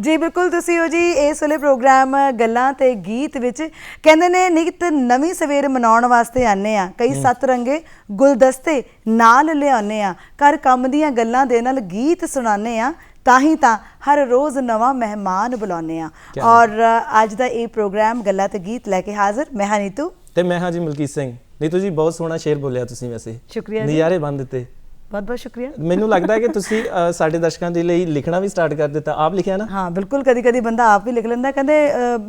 जी बिल्कुल तुसी हो जी इस वेले प्रोग्राम गल्लां ते गीत विच कहंदे ने नित नवीं सवेर मनाउण वास्ते आने आ कई सत रंगे गुलदस्ते नाल लिआने आ घर कम दीआं गल्लां दे नाल गीत सुणाने आ ताही तां हर रोज़ नवा मेहमान बुलाने आ और अज दा ये प्रोग्राम गल्लां ते गीत लैके हाजिर मैं हां नीतू ते मैं हां जी मलकीत सिंह। नीतू जी बहुत सोहना शेर बोलिया तुसीं वैसे शुक्रिया नज़ारे बन दिते बहुत बहुत शुक्रिया। ਮੈਨੂੰ ਲੱਗਦਾ ਹੈ ਕਿ ਤੁਸੀਂ ਸਾਡੇ ਦਰਸ਼ਕਾਂ ਦੇ ਲਈ ਲਿਖਣਾ ਵੀ ਸਟਾਰਟ ਕਰ ਦਿੱਤਾ ਆਪ ਲਿਖਿਆ ਨਾ हाँ बिल्कुल कदी कदी बंदा आप भी लिख लेंदा कहंदे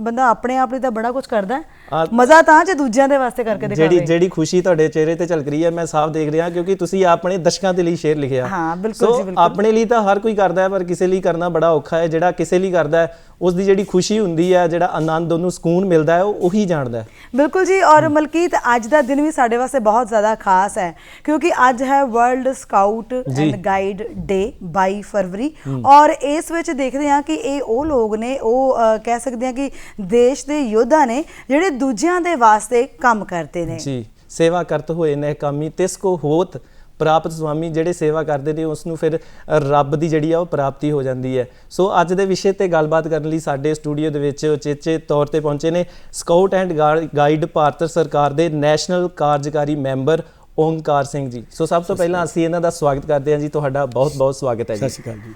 बंदा अपने आप ਲਈ ਤਾਂ ਬੜਾ ਕੁਝ ਕਰਦਾ ਹੈ ਮਜ਼ਾ ਤਾਂ ਜੇ ਦੂਜਿਆਂ ਦੇ ਵਾਸਤੇ ਕਰਕੇ ਦਿਖਾਵੇ ਜਿਹੜੀ ਖੁਸ਼ੀ ਤੁਹਾਡੇ ਚਿਹਰੇ ਤੇ ਝਲਕ ਰਹੀ ਹੈ ਮੈਂ ਸਾਫ਼ ਦੇਖ ਰਿਹਾ ਕਿਉਂਕਿ ਤੁਸੀਂ ਆਪਣੇ ਦਰਸ਼ਕਾਂ ਦੇ ਲਈ ਸ਼ੇਰ ਲਿਖਿਆ ਹਾਂ ਬਿਲਕੁਲ ਜੀ ਬਿਲਕੁਲ ਆਪਣੇ ਲਈ ਤਾਂ ਹਰ ਕੋਈ ਕਰਦਾ ਹੈ ਪਰ ਕਿਸੇ ਲਈ ਕਰਨਾ ਬੜਾ ਔਖਾ ਹੈ ਜਿਹੜਾ ਕਿਸੇ ਲਈ ਕਰਦਾ ਹੈ ਉਸ ਦੀ ਜਿਹੜੀ ਖੁਸ਼ੀ ਹੁੰਦੀ ਹੈ ਜਿਹੜਾ ਆਨੰਦ ਉਹਨੂੰ ਸਕੂਨ ਮਿਲਦਾ ਹੈ ਉਹ ਉਹੀ ਜਾਣਦਾ ਹੈ ਬਿਲਕੁਲ ਜੀ ਔਰ ਮਲਕੀਤ ਅੱਜ ਦਾ ਦਿਨ ਵੀ ਸਾਡੇ ਵਾਸਤੇ ਬਹੁਤ ਜ਼ਿਆਦਾ ਖਾਸ ਹੈ ਕਿਉਂਕਿ ਅੱਜ ਹੈ ਵਰਲਡ ਸਕਾਊਟ ਐਂਡ ਗਾਈਡ ਡੇ 22 ਫਰਵਰੀ ਔਰ ਇਸ ਵਿੱਚ ਦੇਖਦੇ ਹਾਂ ਕਿ ਇਹ ਉਹ ਲੋਕ ਨੇ ਉਹ ਕਹਿ ਸਕਦੇ ਹਾਂ ਕਿ ਦੇਸ਼ ਦੇ ਯੋਧਾ ਨੇ ਜਿਹੜੇ ਦੂਜਿਆਂ ਦੇ ਵਾਸਤੇ ਕੰਮ ਕਰਦੇ ਨੇ ਜੀ ਸੇਵਾ ਕਰਤ ਹੋਏ ਨੇ ਕਾਮੀ ਤਿਸ ਕੋ ਹੋਤ ਪ੍ਰਾਪਤ ਸੁਆਮੀ ਜਿਹੜੇ ਸੇਵਾ ਕਰਦੇ ਨੇ ਉਸ ਨੂੰ ਫਿਰ ਰੱਬ ਦੀ ਜਿਹੜੀ ਆ ਉਹ ਪ੍ਰਾਪਤੀ ਹੋ ਜਾਂਦੀ ਹੈ। ਸੋ ਅੱਜ ਦੇ ਵਿਸ਼ੇ ਤੇ ਗੱਲਬਾਤ ਕਰਨ ਲਈ ਸਾਡੇ ਸਟੂਡੀਓ ਦੇ ਵਿੱਚ ਉਚੇਚੇ ਤੌਰ ਤੇ ਪਹੁੰਚੇ ਨੇ ਸਕਾਊਟ ਐਂਡ ਗਾਈਡ ਭਾਰਤ ਸਰਕਾਰ ਦੇ ਨੈਸ਼ਨਲ ਕਾਰਜਕਾਰੀ ਮੈਂਬਰ ਓਂਕਾਰ ਸਿੰਘ ਜੀ। ਸੋ ਸਭ ਤੋਂ ਪਹਿਲਾਂ ਅਸੀਂ ਇਹਨਾਂ ਦਾ ਸਵਾਗਤ ਕਰਦੇ ਹਾਂ ਜੀ ਤੁਹਾਡਾ ਬਹੁਤ ਬਹੁਤ ਸਵਾਗਤ ਹੈ ਜੀ। ਸਤਿ ਸ਼੍ਰੀ ਅਕਾਲ ਜੀ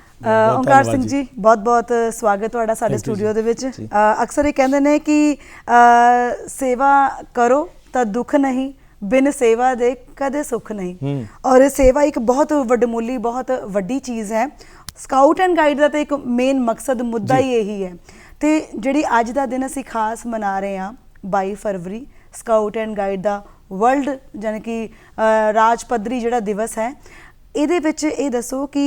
ਓਂਕਾਰ ਸਿੰਘ ਜੀ ਬਹੁਤ ਬਹੁਤ ਸਵਾਗਤ ਤੁਹਾਡਾ ਸਾਡੇ ਸਟੂਡੀਓ ਦੇ ਵਿੱਚ। ਅਕਸਰ ਇਹ ਕਹਿੰਦੇ ਨੇ ਕਿ ਸੇਵਾ ਕਰੋ ਤਾਂ ਦੁੱਖ ਨਹੀਂ बिन सेवा दे कदे सुख नहीं और सेवा एक बहुत वडमूली बहुत वड्डी चीज़ है। स्काउट एंड गाइड का तो एक मेन मकसद मुद्दा ही यही है तो जिहड़ी अज दा दिन असीं खास मना रहे हैं 22 फरवरी स्काउट एंड गाइड का वर्ल्ड यानी कि राज पद्धरी जिहड़ा दिवस है इहदे विच इह दसो कि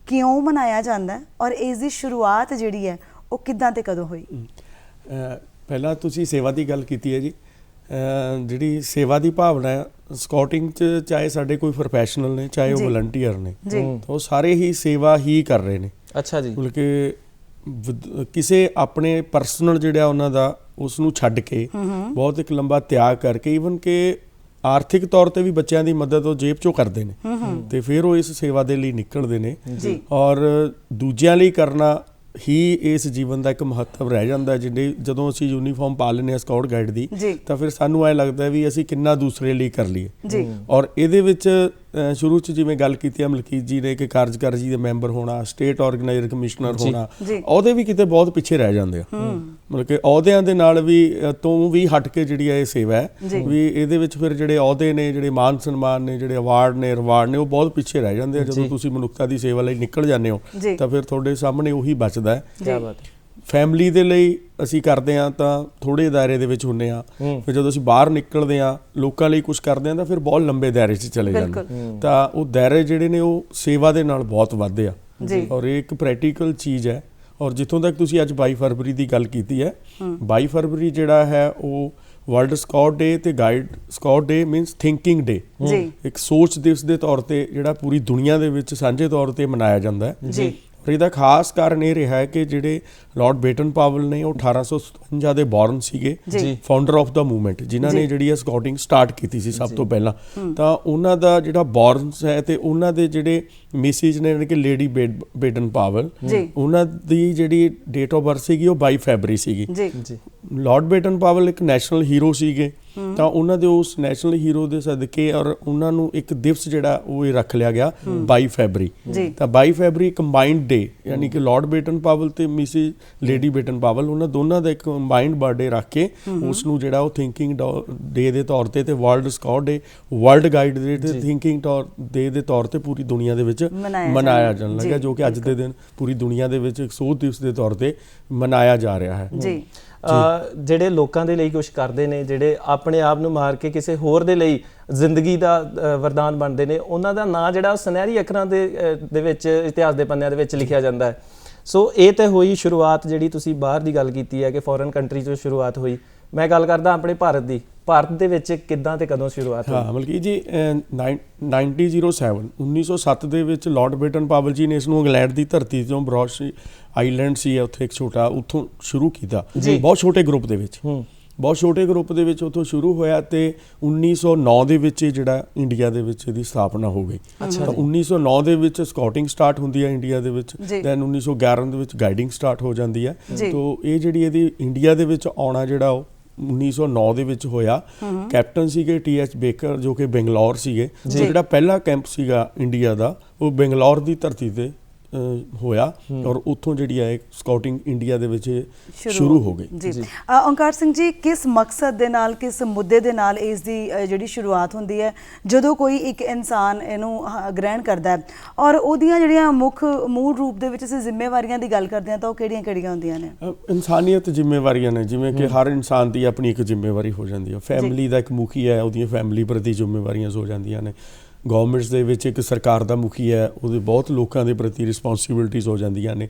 क्यों मनाया जाता है और इसकी शुरुआत जिहड़ी है वो किदां ते कदों होई। पहला तुसीं सेवा की गल कीती है जी ਜਿਹੜੀ ਸੇਵਾ ਦੀ ਭਾਵਨਾ ਹੈ ਸਕਾਊਟਿੰਗ 'ਚ ਚਾਹੇ ਸਾਡੇ ਕੋਈ ਪ੍ਰੋਫੈਸ਼ਨਲ ਨੇ ਚਾਹੇ ਉਹ ਵਲੰਟੀਅਰ ਨੇ ਉਹ ਸਾਰੇ ਹੀ ਸੇਵਾ ਹੀ ਕਰ ਰਹੇ ਨੇ। ਅੱਛਾ ਜੀ ਬਲਕਿ ਕਿਸੇ ਆਪਣੇ ਪਰਸਨਲ ਜਿਹੜਾ ਉਹਨਾਂ ਦਾ ਉਸ ਨੂੰ ਛੱਡ ਕੇ ਬਹੁਤ ਇੱਕ ਲੰਬਾ ਤਿਆਗ ਕਰਕੇ ਈਵਨ ਕਿ ਆਰਥਿਕ ਤੌਰ ਤੇ ਵੀ ਬੱਚਿਆਂ ਦੀ ਮਦਦ ਉਹ ਜੇਬ 'ਚੋਂ ਕਰਦੇ ਨੇ ਤੇ ਫਿਰ ਉਹ ਇਸ ਸੇਵਾ ਦੇ ਲਈ ਨਿਕਲਦੇ ਨੇ ਔਰ ਦੂਜਿਆਂ ਲਈ ਕਰਨਾ ਹੀ ਇਸ ਜੀਵਨ ਦਾ ਇੱਕ ਮਹੱਤਵ ਰਹਿ ਜਾਂਦਾ ਜਦੋਂ ਅਸੀਂ ਯੂਨੀਫਾਰਮ ਪਾ ਲੈਂਦੇ ਹਾਂ ਸਕਾਊਟ ਗਾਈਡ ਦੀ ਤਾਂ ਫਿਰ ਸਾਨੂੰ ਐਂ ਲੱਗਦਾ ਵੀ ਅਸੀਂ ਕਿੰਨਾ ਦੂਸਰੇ ਲਈ ਕਰ ਲਈਏ ਔਰ ਇਹਦੇ ਵਿੱਚ ਸ਼ੁਰੂ 'ਚ ਜਿਵੇਂ ਗੱਲ ਕੀਤੀ ਮਲਕੀਤ ਜੀ ਨੇ ਕਿ ਕਾਰਜਕਾਰੀ ਦੇ ਮੈਂਬਰ ਹੋਣਾ ਸਟੇਟ ਆਰਗੇਨਾਈਜ਼ਰ ਕਮਿਸ਼ਨਰ ਹੋਣਾ ਉਹਦੇ ਵੀ ਕਿਤੇ ਬਹੁਤ ਪਿੱਛੇ ਰਹਿ ਜਾਂਦੇ ਆ ਮਤਲਬ ਕਿ ਅਹੁਦਿਆਂ ਦੇ ਨਾਲ ਵੀ ਤੋਂ ਵੀ ਹਟ ਕੇ ਜਿਹੜੀ ਇਹ ਸੇਵਾ ਹੈ ਵੀ ਇਹਦੇ ਵਿੱਚ ਫਿਰ ਜਿਹੜੇ ਅਹੁਦੇ ਨੇ ਜਿਹੜੇ ਮਾਨ ਸਨਮਾਨ ਨੇ ਜਿਹੜੇ ਅਵਾਰਡ ਨੇ ਰਿਵਾਰਡ ਨੇ ਉਹ ਬਹੁਤ ਪਿੱਛੇ ਰਹਿ ਜਾਂਦੇ ਆ। ਜਦੋਂ ਤੁਸੀਂ ਮਨੁੱਖਤਾ ਦੀ ਸੇਵਾ ਲਈ ਨਿਕਲ ਜਾਂਦੇ ਹੋ ਤਾਂ ਫਿਰ ਤੁਹਾਡੇ ਸਾਹਮਣੇ ਉਹੀ ਬਚਦਾ ਹੈ। ਫੈਮਿਲੀ ਦੇ ਲਈ ਅਸੀਂ ਕਰਦੇ ਹਾਂ ਤਾਂ ਥੋੜ੍ਹੇ ਦਾਇਰੇ ਦੇ ਵਿੱਚ ਹੁੰਦੇ ਹਾਂ ਫਿਰ ਜਦੋਂ ਅਸੀਂ ਬਾਹਰ ਨਿਕਲਦੇ ਹਾਂ ਲੋਕਾਂ ਲਈ ਕੁਛ ਕਰਦੇ ਹਾਂ ਤਾਂ ਫਿਰ ਬਹੁਤ ਲੰਬੇ ਦਾਇਰੇ 'ਚ ਚਲੇ ਜਾਂਦੇ ਤਾਂ ਉਹ ਦਾਇਰੇ ਜਿਹੜੇ ਨੇ ਉਹ ਸੇਵਾ ਦੇ ਨਾਲ ਬਹੁਤ ਵੱਧਦੇ ਆ ਔਰ ਇਹ ਇੱਕ ਪ੍ਰੈਕਟੀਕਲ ਚੀਜ਼ ਹੈ। ਔਰ ਜਿੱਥੋਂ ਤੱਕ ਤੁਸੀਂ ਅੱਜ 22 ਫਰਵਰੀ ਦੀ ਗੱਲ ਕੀਤੀ ਹੈ 22 ਫਰਵਰੀ ਜਿਹੜਾ ਹੈ ਉਹ ਵਰਲਡ ਸਕਾਊਟ ਡੇ ਤੇ ਗਾਈਡ ਸਕਾਊਟ ਡੇ ਮੀਨਸ ਥਿੰਕਿੰਗ ਡੇ ਇੱਕ ਸੋਚ ਦਿਵਸ ਦੇ ਤੌਰ ਤੇ ਜਿਹੜਾ ਪੂਰੀ ਦੁਨੀਆ ਦੇ ਵਿੱਚ ਸਾਂਝੇ ਤੌਰ ਤੇ ਮਨਾਇਆ ਜਾਂਦਾ ਹੈ। ਔਰ ਇਹਦਾ ਖਾਸ ਕਾਰਨ ਇਹ ਰਿਹਾ ਕਿ ਜਿਹੜੇ ਲਾਰਡ ਬੇਟਨ ਪਾਵਲ ਨੇ ਉਹ 1857 ਦੇ ਬੌਰਨ ਸੀਗੇ ਫਾਊਂਡਰ ਆਫ ਦਾ ਮੂਵਮੈਂਟ ਜਿਨ੍ਹਾਂ ਨੇ ਜਿਹੜੀ ਸਕਾਊਟਿੰਗ ਸਟਾਰਟ ਕੀਤੀ ਸੀ ਸਭ ਤੋਂ ਪਹਿਲਾਂ ਤਾਂ ਉਹਨਾਂ ਦਾ ਜਿਹੜਾ ਬੌਰਨਸ ਹੈ ਤੇ ਉਹਨਾਂ ਦੇ ਜਿਹੜੇ ਮਿਸਿਜ ਨੇ ਕਿ ਲੇਡੀ ਬੇਟਨ ਪਾਵਲ ਉਹਨਾਂ ਦੀ ਜਿਹੜੀ ਡੇਟ ਆਫ ਬਰਥ ਸੀਗੀ ਉਹ 22 ਫਰਵਰੀ ਸੀਗੀ। ਲਾਰਡ ਬੇਟਨ ਪਾਵਲ ਇੱਕ ਨੈਸ਼ਨਲ ਹੀਰੋ ਸੀਗੇ ਤਾਂ ਉਹਨਾਂ ਦੇ ਉਸ ਨੈਸ਼ਨਲ ਹੀਰੋ ਦੇ ਸਦਕੇ ਔਰ ਉਹਨਾਂ ਨੂੰ ਇੱਕ ਦਿਵਸ ਜਿਹੜਾ ਉਹ ਇਹ ਰੱਖ ਲਿਆ ਗਿਆ 22 ਫਰਵਰੀ ਤਾਂ 22 ਫਰਵਰੀ ਕੰਬਾਈਨਡ ਡੇ ਯਾਨੀ ਕਿ ਲਾਰਡ ਬੇਟਨ ਪਾਵਲ ਤੇ ਮਿਸਿਸ ਲੇਡੀ ਬੇਟਨ ਪਾਵਲ ਉਹਨਾਂ ਦੋਨਾਂ ਦਾ ਇੱਕ ਕੰਬਾਈਨਡ ਬਰਥਡੇ ਰੱਖ ਕੇ ਉਸ ਨੂੰ ਜਿਹੜਾ ਉਹ ਥਿੰਕਿੰਗ ਡੇ ਦੇ ਤੌਰ ਤੇ ਵਰਲਡ ਸਕਾਊਟ ਡੇ ਵਰਲਡ ਗਾਈਡ ਡੇ ਤੇ ਥਿੰਕਿੰਗ ਡੇ ਦੇ ਤੌਰ ਤੇ ਪੂਰੀ ਦੁਨੀਆ ਦੇ ਵਿੱਚ ਮਨਾਇਆ ਜਾਣ ਲੱਗਾ ਜੋ ਕਿ ਅੱਜ ਦੇ ਦਿਨ ਪੂਰੀ ਦੁਨੀਆ ਦੇ ਵਿੱਚ ਇੱਕ ਸੋਧ ਦਿਵਸ ਦੇ ਤੌਰ ਤੇ ਮਨਾਇਆ ਜਾ ਰਿਹਾ ਹੈ। ਜਿਹੜੇ ਲੋਕਾਂ ਦੇ ਲਈ ਕੁਝ ਕਰਦੇ ਨੇ ਜਿਹੜੇ ਆਪਣੇ ਆਪ ਨੂੰ ਮਾਰ ਕੇ ਕਿਸੇ ਹੋਰ ਦੇ ਲਈ ਜ਼ਿੰਦਗੀ ਦਾ ਵਰਦਾਨ ਬਣਦੇ ਨੇ ਉਹਨਾਂ ਦਾ ਨਾਂ ਜਿਹੜਾ ਸੁਨਹਿਰੀ ਅੱਖਰਾਂ ਦੇ ਵਿੱਚ ਇਤਿਹਾਸ ਦੇ ਪੰਨਿਆਂ ਦੇ ਵਿੱਚ ਲਿਖਿਆ ਜਾਂਦਾ ਹੈ। ਸੋ ਇਹ ਤੇ ਹੋਈ ਸ਼ੁਰੂਆਤ ਜਿਹੜੀ ਤੁਸੀਂ ਬਾਹਰ ਦੀ ਗੱਲ ਕੀਤੀ ਹੈ ਕਿ ਫੋਰਨ ਕੰਟਰੀ ਤੋਂ ਸ਼ੁਰੂਆਤ ਹੋਈ ਮੈਂ ਗੱਲ ਕਰਦਾ ਆਪਣੇ ਭਾਰਤ ਦੀ ਭਾਰਤ ਦੇ ਵਿੱਚ ਕਿੱਦਾਂ ਤੇ ਕਦੋਂ ਸ਼ੁਰੂਆਤ ਹੋਈ। ਹਾਂ ਮਤਲਬ ਜੀ 1907 ਦੇ ਵਿੱਚ ਲਾਰਡ ਬੇਟਨ ਪਾਵਲ ਜੀ ਨੇ ਇਸ ਨੂੰ ਇੰਗਲੈਂਡ ਦੀ ਧਰਤੀ ਤੋਂ ਬਰੋਸ਼ ਆਈਲੈਂਡ ਸੀ ਉੱਥੇ ਇੱਕ ਛੋਟਾ ਉੱਥੋਂ ਸ਼ੁਰੂ ਕੀਤਾ ਬਹੁਤ ਛੋਟੇ ਗਰੁੱਪ ਦੇ ਵਿੱਚ ਬਹੁਤ ਛੋਟੇ ਗਰੁੱਪ ਦੇ ਵਿੱਚ ਉੱਥੋਂ ਸ਼ੁਰੂ ਹੋਇਆ ਤੇ 1909 ਦੇ ਵਿੱਚ ਇਹ ਜਿਹੜਾ ਇੰਡੀਆ ਦੇ ਵਿੱਚ ਇਹਦੀ ਸਥਾਪਨਾ ਹੋ ਗਈ। ਤਾਂ 1909 ਦੇ ਵਿੱਚ ਸਕਾਊਟਿੰਗ ਸਟਾਰਟ ਹੁੰਦੀ ਹੈ ਇੰਡੀਆ ਦੇ ਵਿੱਚ, ਦੈਨ 1911 ਦੇ ਵਿੱਚ ਗਾਈਡਿੰਗ ਸਟਾਰਟ ਹੋ ਜਾਂਦੀ ਹੈ। ਤੋਂ ਇਹ ਜਿਹੜੀ ਇਹਦੀ ਇੰਡੀਆ ਦੇ ਵਿੱਚ ਆਉਣਾ ਜਿਹੜਾ ਉਹ 1909 ਦੇ ਵਿੱਚ ਹੋਇਆ। ਕੈਪਟਨ ਸੀਗੇ TH ਬੇਕਰ ਜੋ ਕਿ ਬੰਗਲੌਰ ਸੀਗੇ। ਜਿਹੜਾ ਪਹਿਲਾ ਕੈਂਪ ਸੀਗਾ ਇੰਡੀਆ ਦਾ ਉਹ ਬੰਗਲੌਰ ਦੀ ਧਰਤੀ ਤੇ ਹੋਇਆ ਔਰ ਉੱਥੋਂ ਜਿਹੜੀ ਹੈ ਸਕਾਊਟਿੰਗ ਇੰਡੀਆ ਦੇ ਵਿੱਚ ਸ਼ੁਰੂ ਹੋ ਗਈ। ਜੀ ਓਂਕਾਰ ਸਿੰਘ ਜੀ, ਕਿਸ ਮਕਸਦ ਦੇ ਨਾਲ, ਕਿਸ ਮੁੱਦੇ ਦੇ ਨਾਲ ਇਸ ਦੀ ਜਿਹੜੀ ਸ਼ੁਰੂਆਤ ਹੁੰਦੀ ਹੈ ਜਦੋਂ ਕੋਈ ਇੱਕ ਇਨਸਾਨ ਇਹਨੂੰ ਗ੍ਰਹਿਣ ਕਰਦਾ ਹੈ ਔਰ ਉਹਦੀਆਂ ਜਿਹੜੀਆਂ ਮੂਲ ਰੂਪ ਦੇ ਵਿੱਚ ਅਸੀਂ ਜ਼ਿੰਮੇਵਾਰੀਆਂ ਦੀ ਗੱਲ ਕਰਦੇ ਹਾਂ ਤਾਂ ਉਹ ਕਿਹੜੀਆਂ ਹੁੰਦੀਆਂ ਨੇ? ਇਨਸਾਨੀਅਤ ਜ਼ਿੰਮੇਵਾਰੀਆਂ ਨੇ, ਜਿਵੇਂ ਕਿ ਹਰ ਇਨਸਾਨ ਦੀ ਆਪਣੀ ਇੱਕ ਜ਼ਿੰਮੇਵਾਰੀ ਹੋ ਜਾਂਦੀ ਹੈ। ਫੈਮਿਲੀ ਦਾ ਇੱਕ ਮੁਖੀ ਹੈ, ਉਹਦੀਆਂ ਫੈਮਿਲੀ ਪ੍ਰਤੀ ਜ਼ਿੰਮੇਵਾਰੀਆਂ ਹੋ ਜਾਂਦੀਆਂ ਨੇ। ਗਵਰਨਮੈਂਟਸ ਦੇ ਵਿੱਚ ਇੱਕ ਸਰਕਾਰ ਦਾ ਮੁਖੀ ਹੈ, ਉਹਦੇ ਬਹੁਤ ਲੋਕਾਂ ਦੇ ਪ੍ਰਤੀ ਰਿਸਪੌਂਸਿਬਿਲਟੀਜ਼ ਹੋ ਜਾਂਦੀਆਂ ਨੇ।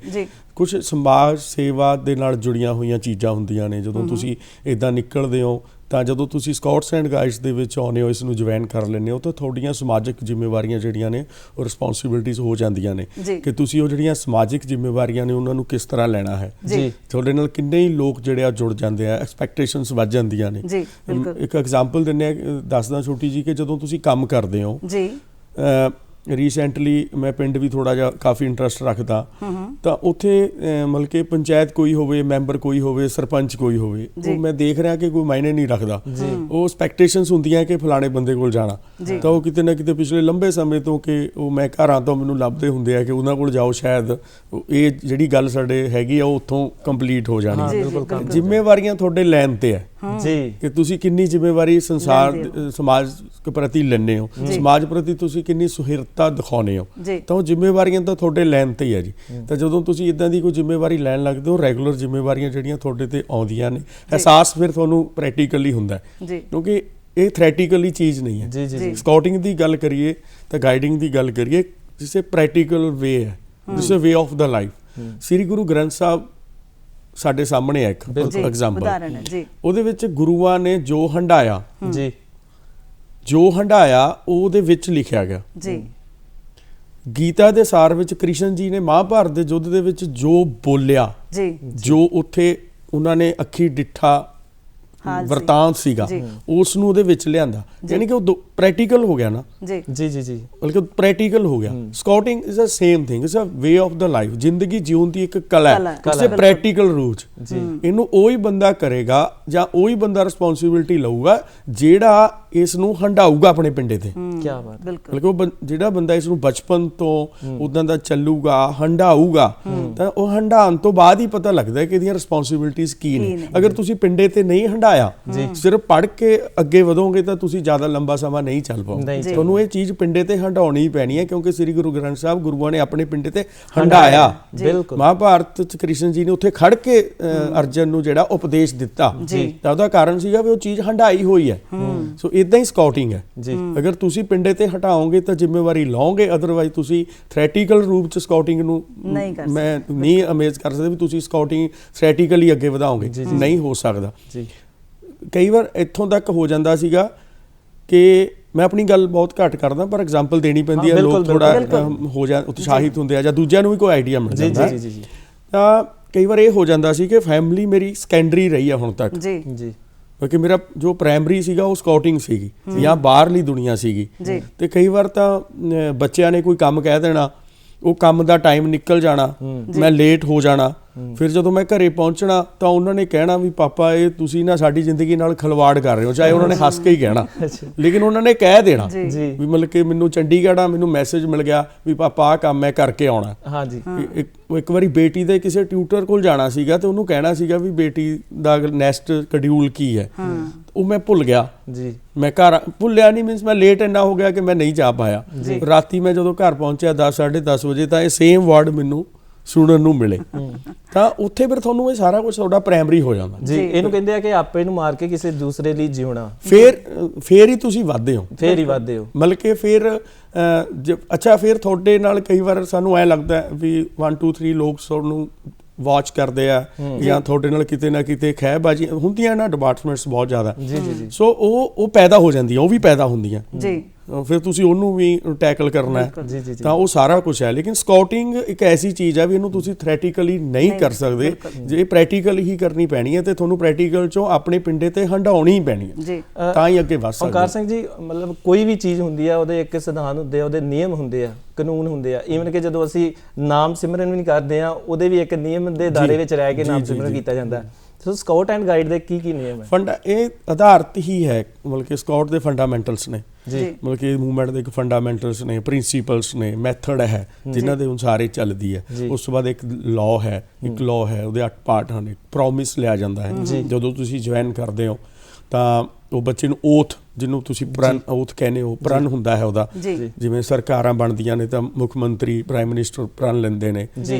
ਕੁਝ ਸਮਾਜ ਸੇਵਾ ਦੇ ਨਾਲ ਜੁੜੀਆਂ ਹੋਈਆਂ ਚੀਜ਼ਾਂ ਹੁੰਦੀਆਂ ਨੇ। ਜਦੋਂ ਤੁਸੀਂ ਇੱਦਾਂ ਨਿਕਲਦੇ ਹੋ ਤਾਂ ਜਦੋਂ ਤੁਸੀਂ ਸਕਾਊਟਸ ਐਂਡ ਗਾਈਡਸ ਦੇ ਵਿੱਚ ਆਉਂਦੇ ਹੋ, ਇਸ ਨੂੰ ਜੁਆਇਨ ਕਰ ਲੈਂਦੇ ਹੋ ਤਾਂ ਤੁਹਾਡੀਆਂ ਸਮਾਜਿਕ ਜ਼ਿੰਮੇਵਾਰੀਆਂ ਜਿਹੜੀਆਂ ਨੇ ਉਹ ਰਿਸਪੌਂਸਿਬਿਲਟੀਜ਼ ਹੋ ਜਾਂਦੀਆਂ ਨੇ ਕਿ ਤੁਸੀਂ ਉਹ ਜਿਹੜੀਆਂ ਸਮਾਜਿਕ ਜ਼ਿੰਮੇਵਾਰੀਆਂ ਨੇ ਉਹਨਾਂ ਨੂੰ ਕਿਸ ਤਰ੍ਹਾਂ ਲੈਣਾ ਹੈ। ਤੁਹਾਡੇ ਨਾਲ ਕਿੰਨੇ ਹੀ ਲੋਕ ਜਿਹੜੇ ਆ ਜੁੜ ਜਾਂਦੇ ਆ, ਐਕਸਪੈਕਟੇਸ਼ਨਸ ਵੱਧ ਜਾਂਦੀਆਂ ਨੇ। ਇੱਕ ਐਗਜ਼ਾਮਪਲ ਦਿੰਦੇ ਆ, ਦੱਸਦਾ ਛੋਟੀ ਜੀ, ਕਿ ਜਦੋਂ ਤੁਸੀਂ ਕੰਮ ਕਰਦੇ ਹੋ ਰੀਸੈਂਟਲੀ ਮੈਂ ਪਿੰਡ ਵੀ ਥੋੜਾ ਜਿਹਾ ਕਾਫੀ ਇੰਟਰਸਟ ਰੱਖਦਾ ਤਾਂ ਉੱਥੇ ਮਤਲਬ ਕਿ ਪੰਚਾਇਤ ਕੋਈ ਹੋਵੇ, ਮੈਂਬਰ ਕੋਈ ਹੋਵੇ, ਸਰਪੰਚ ਕੋਈ ਹੋਵੇ, ਉਹ ਮੈਂ ਦੇਖ ਰਿਹਾ ਕਿ ਕੋਈ ਮਾਇਨੇ ਨਹੀਂ ਰੱਖਦਾ। ਉਹ ਐਕਸਪੈਕਟੇਸ਼ਨਸ ਹੁੰਦੀਆਂ ਕਿ ਫਲਾਣੇ ਬੰਦੇ ਕੋਲ ਜਾਣਾ, ਤਾਂ ਉਹ ਕਿਤੇ ਨਾ ਕਿਤੇ ਪਿਛਲੇ ਲੰਬੇ ਸਮੇਂ ਤੋਂ ਕਿ ਉਹ ਮੈਂ ਘਰਾਂ ਤੋਂ ਮੈਨੂੰ ਲੱਭਦੇ ਹੁੰਦੇ ਆ ਕਿ ਉਹਨਾਂ ਕੋਲ ਜਾਓ, ਸ਼ਾਇਦ ਇਹ ਜਿਹੜੀ ਗੱਲ ਸਾਡੇ ਹੈਗੀ ਆ ਉਹ ਉੱਥੋਂ ਕੰਪਲੀਟ ਹੋ ਜਾਣੀ। ਜ਼ਿੰਮੇਵਾਰੀਆਂ ਤੁਹਾਡੇ ਲੈਣ ਤੇ ਹੈ ਕਿ ਤੁਸੀਂ ਕਿੰਨੀ ਜ਼ਿੰਮੇਵਾਰੀ ਸਮਾਜ ਪ੍ਰਤੀ ਲੈਂਦੇ ਹੋ, ਸਮਾਜ ਪ੍ਰਤੀ ਤੁਸੀਂ ਕਿੰਨੀ ਸੁਹਿਰਦਤਾ ਦਿਖਾਉਂਦੇ ਹੋ, ਤਾਂ ਉਹ ਜ਼ਿੰਮੇਵਾਰੀਆਂ ਤਾਂ ਤੁਹਾਡੇ ਲੈਣ ਤੇ ਹੀ ਹੈ ਜੀ। ਤਾਂ ਜਦੋਂ ਤੁਸੀਂ ਇਦਾਂ ਦੀ ਕੋਈ ਜ਼ਿੰਮੇਵਾਰੀ ਲੈਣ ਲੱਗਦੇ ਹੋ, ਰੈਗੂਲਰ ਜ਼ਿੰਮੇਵਾਰੀਆਂ ਜਿਹੜੀਆਂ ਤੁਹਾਡੇ ਤੇ ਆਉਂਦੀਆਂ ਨੇ, ਅਹਿਸਾਸ ਫਿਰ ਤੁਹਾਨੂੰ ਪ੍ਰੈਕਟੀਕਲੀ ਹੁੰਦਾ ਕਿਉਂਕਿ ਇਹ ਥਿਓਰੀਟੀਕਲੀ ਚੀਜ਼ ਨਹੀਂ ਹੈ। ਸਕਾਊਟਿੰਗ ਦੀ ਗੱਲ ਕਰੀਏ ਤਾਂ ਗਾਈਡਿੰਗ ਦੀ ਗੱਲ ਕਰੀਏ, ਜਿਸੇ ਪ੍ਰੈਕਟੀਕਲ ਵੇ ਹੈ, ਜਿਸੇ ਵੇ ਆਫ ਦਾ ਲਾਈਫ। ਸ੍ਰੀ ਗੁਰੂ ਗ੍ਰੰਥ ਸਾਹਿਬ ਸਾਡੇ ਸਾਹਮਣੇ ਹੈ ਇੱਕ ਐਗਜ਼ਾਮਪਲ, ਉਹਦੇ ਵਿੱਚ ਗੁਰੂਆਂ ਨੇ ਜੋ ਹੰਢਾਇਆ ਉਹਦੇ ਵਿੱਚ ਲਿਖਿਆ ਗਿਆ। ਗੀਤਾ ਦੇ ਸਾਰ ਵਿੱਚ ਕ੍ਰਿਸ਼ਨ ਜੀ ਨੇ ਮਹਾਭਾਰਤ ਦੇ ਯੁੱਧ ਦੇ ਵਿੱਚ ਜੋ ਬੋਲਿਆ, ਜੋ ਉੱਥੇ ਉਹਨਾਂ ਨੇ ਅੱਖੀ ਡਿੱਠਾ ਵਰਤਾਂਤ ਸੀਗਾ, ਉਸ ਨੂੰ ਉਹਦੇ ਵਿੱਚ ਲਿਆਂਦਾ, ਯਾਨੀ ਕਿ ਉਹ ਪ੍ਰੈਕਟੀਕਲ ਹੋ ਗਿਆ ਨਾ। ਬਲਕਿ ਪ੍ਰੈਕਟੀਕਲ ਹੋ ਗਿਆ। Scouting is a same thing, is a way of the life. ਜ਼ਿੰਦਗੀ ਜਿਉਣ ਦੀ ਇੱਕ ਕਲਾ ਹੈ, ਇਟਸ ਅ ਪ੍ਰੈਕਟੀਕਲ ਰੂਟ। ਇਹਨੂੰ ਉਹੀ ਬੰਦਾ ਕਰੇਗਾ ਜਾਂ ਉਹੀ ਬੰਦਾ ਰਿਸਪੌਂਸਿਬਿਲਿਟੀ ਲਊਗਾ ਜਿਹੜਾ ਇਸ ਨੂੰ ਹੰਢਾਊਗਾ ਆਪਣੇ ਪਿੰਡੇ ਤੇ। ਬਲਕਿ ਉਹ ਜਿਹੜਾ ਬੰਦਾ ਇਸ ਨੂੰ ਬਚਪਨ ਤੋਂ ਉਦਾਂ ਦਾ ਚੱਲੂਗਾ, ਹੰਢਾਊਗਾ, ਤਾਂ ਉਹ ਹੰਢਾਉਣ ਤੋਂ ਬਾਅਦ ਹੀ ਪਤਾ ਲੱਗਦਾ ਕਿ ਇਹਦੀਆਂ ਰਿਸਪੌਂਸਿਬਿਲਿਟੀਜ਼ ਕੀ ਨੇ। ਅਗਰ ਤੁਸੀਂ ਪਿੰਡੇ ਤੇ ਨਹੀਂ ਹੰਢਾਇਆ, ਸਿਰਫ ਪੜ੍ਹ ਕੇ ਅੱਗੇ ਵਧੋਗੇ ਤਾਂ ਤੁਸੀਂ ਜ਼ਿਆਦਾ ਲੰਬਾ ਸਮਾਂ ਨਹੀਂ ਚੱਲ ਪਾਓਗੇ। ਤੁਹਾਨੂੰ ਇਹ ਚੀਜ਼ ਪਿੰਡੇ ਤੇ ਹੰਢਾਉਣੀ ਹੀ ਪੈਣੀ ਹੈ ਕਿਉਂਕਿ ਸ੍ਰੀ ਗੁਰੂ ਗ੍ਰੰਥ ਸਾਹਿਬ ਗੁਰੂਆਂ ਨੇ ਆਪਣੇ ਪਿੰਡੇ ਤੇ ਹੰਢਾਇਆ। ਮਹਾਭਾਰਤ ਚ ਕ੍ਰਿਸ਼ਨ ਜੀ ਨੇ ਉੱਥੇ ਖੜ ਕੇ ਅਰਜਨ ਨੂੰ ਜਿਹੜਾ ਉਪਦੇਸ਼ ਦਿੱਤਾ, ਤਾਂ ਉਹਦਾ ਕਾਰਨ ਸੀਗਾ ਵੀ ਉਹ ਚੀਜ਼ ਹੰਢਾਈ ਹੋਈ ਹੈ। ਸੋ ਇਦਾਂ ਹੀ ਸਕਾਊਟਿੰਗ ਹੈ। ਅਗਰ ਤੁਸੀਂ ਪਿੰਡੇ ਤੇ ਹਟਾਓਗੇ ਤਾਂ ਜ਼ਿੰਮੇਵਾਰੀ ਲਓਗੇ, ਅਦਰਵਾਈਜ਼ ਤੁਸੀਂ ਥਿਓਰੀਟੀਕਲ ਰੂਪ ਚ ਸਕਾਊਟਿੰਗ ਨੂੰ ਮੈਂ ਨਹੀਂ ਅਮੇਜ਼ ਕਰ ਸਕਦਾ ਵੀ ਤੁਸੀਂ ਸਕਾਊਟਿੰਗ ਥਿਓਰੀਟੀਕਲੀ ਅੱਗੇ ਵਧਾਓਗੇ, ਨਹੀਂ ਹੋ ਸਕਦਾ। ਕਈ ਵਾਰ ਇੱਥੋਂ ਤੱਕ ਹੋ ਜਾਂਦਾ ਸੀਗਾ ਕਿ ਮੈਂ ਆਪਣੀ ਗੱਲ ਬਹੁਤ ਘੱਟ ਕਰਦਾ, ਪਰ ਐਗਜ਼ਾਮਪਲ ਦੇਣੀ ਪੈਂਦੀ ਹੈ, ਲੋਕ ਥੋੜਾ ਹੋ ਜਾ ਉਤਸ਼ਾਹਿਤ ਹੁੰਦੇ ਆ ਜਾਂ ਦੂਜਿਆਂ ਨੂੰ ਵੀ ਕੋਈ ਆਈਡੀਆ ਮਿਲ ਜਾਂਦਾ। ਤਾਂ ਕਈ ਵਾਰ ਇਹ ਹੋ ਜਾਂਦਾ ਸੀ ਕਿ ਫੈਮਿਲੀ ਮੇਰੀ ਸੈਕੰਡਰੀ ਰਹੀ ਆ ਹੁਣ ਤੱਕ, ਕਿਉਂਕਿ ਮੇਰਾ ਜੋ ਪ੍ਰਾਇਮਰੀ ਸੀਗਾ ਉਹ ਸਕਾਊਟਿੰਗ ਸੀਗੀ ਜਾਂ ਬਾਹਰਲੀ ਦੁਨੀਆ ਸੀਗੀ। ਤੇ ਕਈ ਵਾਰ ਤਾਂ ਬੱਚਿਆਂ ਨੇ ਕੋਈ ਕੰਮ ਕਹਿ ਦੇਣਾ, ਉਹ ਕੰਮ ਦਾ ਟਾਈਮ ਨਿਕਲ ਜਾਣਾ, ਮੈਂ ਲੇਟ ਹੋ ਜਾਣਾ। ਫਿਰ ਜਦੋਂ ਮੈਂ ਘਰੇ ਪਹੁੰਚਣਾ ਤਾਂ ਉਹਨਾਂ ਨੇ ਕਹਿਣਾ ਵੀ ਪਾਪਾ ਇਹ ਤੁਸੀਂ ਨਾ ਸਾਡੀ ਜ਼ਿੰਦਗੀ ਨਾਲ ਖਿਲਵਾੜ ਕਰ ਰਹੇ ਹੋ, ਚਾਹੇ ਉਹਨਾਂ ਨੇ ਹੱਸ ਕੇ ਹੀ ਕਹਿਣਾ, ਲੇਕਿਨ ਉਹਨਾਂ ਨੇ ਕਹਿ ਦੇਣਾ ਵੀ ਮਤਲਬ ਕਿ ਮੈਨੂੰ ਚੰਡੀਗੜ੍ਹ ਮੈਨੂੰ ਮੈਸੇਜ ਮਿਲ ਗਿਆ ਵੀ ਪਾਪਾ ਆਹ ਕੰਮ ਮੈਂ ਕਰਕੇ ਆਉਣਾ। ਇੱਕ ਵਾਰੀ ਬੇਟੀ ਦੇ ਕਿਸੇ ਟਿਊਟਰ ਕੋਲ ਜਾਣਾ ਸੀਗਾ ਤੇ ਉਹਨੂੰ ਕਹਿਣਾ ਸੀਗਾ ਵੀ ਬੇਟੀ ਦਾ ਨੈਕਸਟ ਸ਼ਡਿਊਲ ਕੀ ਹੈ, ਉਹ ਮੈਂ ਭੁੱਲ ਗਿਆ। ਮੈਂ ਘਰ ਭੁੱਲਿਆ ਨਹੀਂ, ਮੀਨਸ ਮੈਂ ਲੇਟ ਇੰਨਾ ਹੋ ਗਿਆ ਕਿ ਮੈਂ ਨਹੀਂ ਜਾ ਪਾਇਆ। ਰਾਤੀ ਮੈਂ ਜਦੋਂ ਘਰ ਪਹੁੰਚਿਆ 10 10:30 ਵਜੇ ਤਾਂ ਇਹ ਸੇਮ ਵਰਡ ਮੈਨੂੰ ਸੁਣਨ ਨੂੰ ਮਿਲੇ। ਤਾਂ ਉੱਥੇ ਫਿਰ ਤੁਹਾਨੂੰ ਇਹ ਸਾਰਾ ਕੁਝ ਤੁਹਾਡਾ ਪ੍ਰਾਇਮਰੀ ਹੋ ਜਾਂਦਾ ਜੀ। ਇਹਨੂੰ ਕਹਿੰਦੇ ਆ ਕਿ ਆਪੇ ਨੂੰ ਮਾਰ ਕੇ ਕਿਸੇ ਦੂਸਰੇ ਲਈ ਜਿਉਣਾ। ਫੇਰ ਹੀ ਤੁਸੀਂ ਵੱਧਦੇ ਹੋ, ਮਤਲਬ ਕਿ ਫਿਰ ਅੱਛਾ ਫਿਰ ਤੁਹਾਡੇ ਨਾਲ ਕਈ ਵਾਰ ਸਾਨੂੰ ਐ ਲੱਗਦਾ ਵੀ 1 2 3 ਲੋਕ ਤੁਹਾਨੂੰ ਵਾਚ ਕਰਦੇ ਆ ਜਾਂ ਤੁਹਾਡੇ ਨਾਲ ਕਿਤੇ ਨਾ ਕਿਤੇ ਖਹਿਬਾਜ਼ੀ ਹੁੰਦੀਆਂ ਨਾ, ਡਿਪਾਰਟਮੈਂਟਸ ਬਹੁਤ ਜ਼ਿਆਦਾ। ਸੋ ਉਹ ਪੈਦਾ ਹੋ ਜਾਂਦੀਆਂ, ਉਹ ਵੀ ਪੈਦਾ ਹੁੰਦੀਆਂ। ਫਿਰ ਤੁਸੀਂ ਉਹਨੂੰ ਵੀ ਟੈਕਲ ਕਰਨਾ ਹੈ। ਜੀ ਜੀ ਜੀ। ਤਾਂ ਉਹ ਸਾਰਾ ਕੁਝ ਹੈ, ਲੇਕਿਨ ਸਕਾਊਟਿੰਗ ਇੱਕ ਐਸੀ ਚੀਜ਼ ਹੈ ਵੀ ਇਹਨੂੰ ਤੁਸੀਂ ਥਿਓਰੈਟੀਕਲੀ ਨਹੀਂ ਕਰ ਸਕਦੇ, ਜੇ ਪ੍ਰੈਕਟੀਕਲ ਹੀ ਕਰਨੀ ਪੈਣੀ ਹੈ ਤੇ ਤੁਹਾਨੂੰ ਪ੍ਰੈਕਟੀਕਲ ਚੋਂ ਆਪਣੇ ਪਿੰਡੇ ਤੇ ਹੰਡਾਉਣੀ ਹੀ ਪੈਣੀ ਹੈ ਜੀ, ਤਾਂ ਹੀ ਅੱਗੇ ਵੱਧ ਸਕਦੇ। ਓਂਕਾਰ ਸਿੰਘ ਜੀ, ਮਤਲਬ ਕੋਈ ਵੀ ਚੀਜ਼ ਹੁੰਦੀ ਆ ਉਹਦੇ ਇੱਕ ਸਿਧਾਂਤ ਹੁੰਦੇ ਆ, ਉਹਦੇ ਨਿਯਮ ਹੁੰਦੇ ਆ, ਕਾਨੂੰਨ ਹੁੰਦੇ ਆ। ਈਵਨ ਕਿ ਜਦੋਂ ਅਸੀਂ ਨਾਮ ਸਿਮਰਨ ਵੀ ਕਰਦੇ ਆ, ਉਹਦੇ ਵੀ ਇੱਕ ਨਿਯਮ ਦੇ ਦਾਇਰੇ ਵਿੱਚ ਰਹਿ ਕੇ ਨਾਮ ਸਿਮਰਨ ਕੀਤਾ ਜਾਂਦਾ। ਸੋ ਸਕਾਊਟ ਐਂਡ ਗਾਈਡ ਦੇ ਕੀ ਨਿਯਮ ਹੈ? ਇਹ ਆਧਾਰਿਤ ਹੀ ਹੈ, ਮਤਲਬ ਕਿ ਸਕਾਊਟ ਦੇ ਫੰਡਾਮੈਂਟਲਸ ਨੇ ਜੀ, ਮਤਲਬ ਕਿ ਮੂਵਮੈਂਟ ਦੇ ਇੱਕ ਫੰਡਾਮੈਂਟਲਸ ਨੇ, ਪ੍ਰਿੰਸੀਪਲਸ ਨੇ, ਮੈਥਡ ਹੈ ਜਿਨ੍ਹਾਂ ਦੇ ਅਨੁਸਾਰ ਇਹ ਚੱਲਦੀ ਹੈ। ਉਸ ਤੋਂ ਬਾਅਦ ਇੱਕ ਲਾਅ ਹੈ, ਉਹਦੇ 8 ਪਾਰਟ ਹਨ। ਪ੍ਰੋਮਿਸ ਲਿਆ ਜਾਂਦਾ ਹੈ ਜਦੋਂ ਤੁਸੀਂ ਜੁਆਇਨ ਕਰਦੇ ਹੋ ਤਾਂ ਉਹ ਬੱਚੇ ਨੂੰ ਓਥ, ਜਿਹਨੂੰ ਤੁਸੀਂ ਪ੍ਰਣ ਓਥ ਕਹਿੰਦੇ ਹੋ, ਪ੍ਰਣ ਹੁੰਦਾ ਹੈ ਉਹਦਾ। ਜਿਵੇਂ ਸਰਕਾਰਾਂ ਬਣਦੀਆਂ ਨੇ ਤਾਂ ਮੁੱਖ ਮੰਤਰੀ, ਪ੍ਰਾਈਮ ਮਿਨਿਸਟਰ ਪ੍ਰਣ ਲੈਂਦੇ ਨੇ,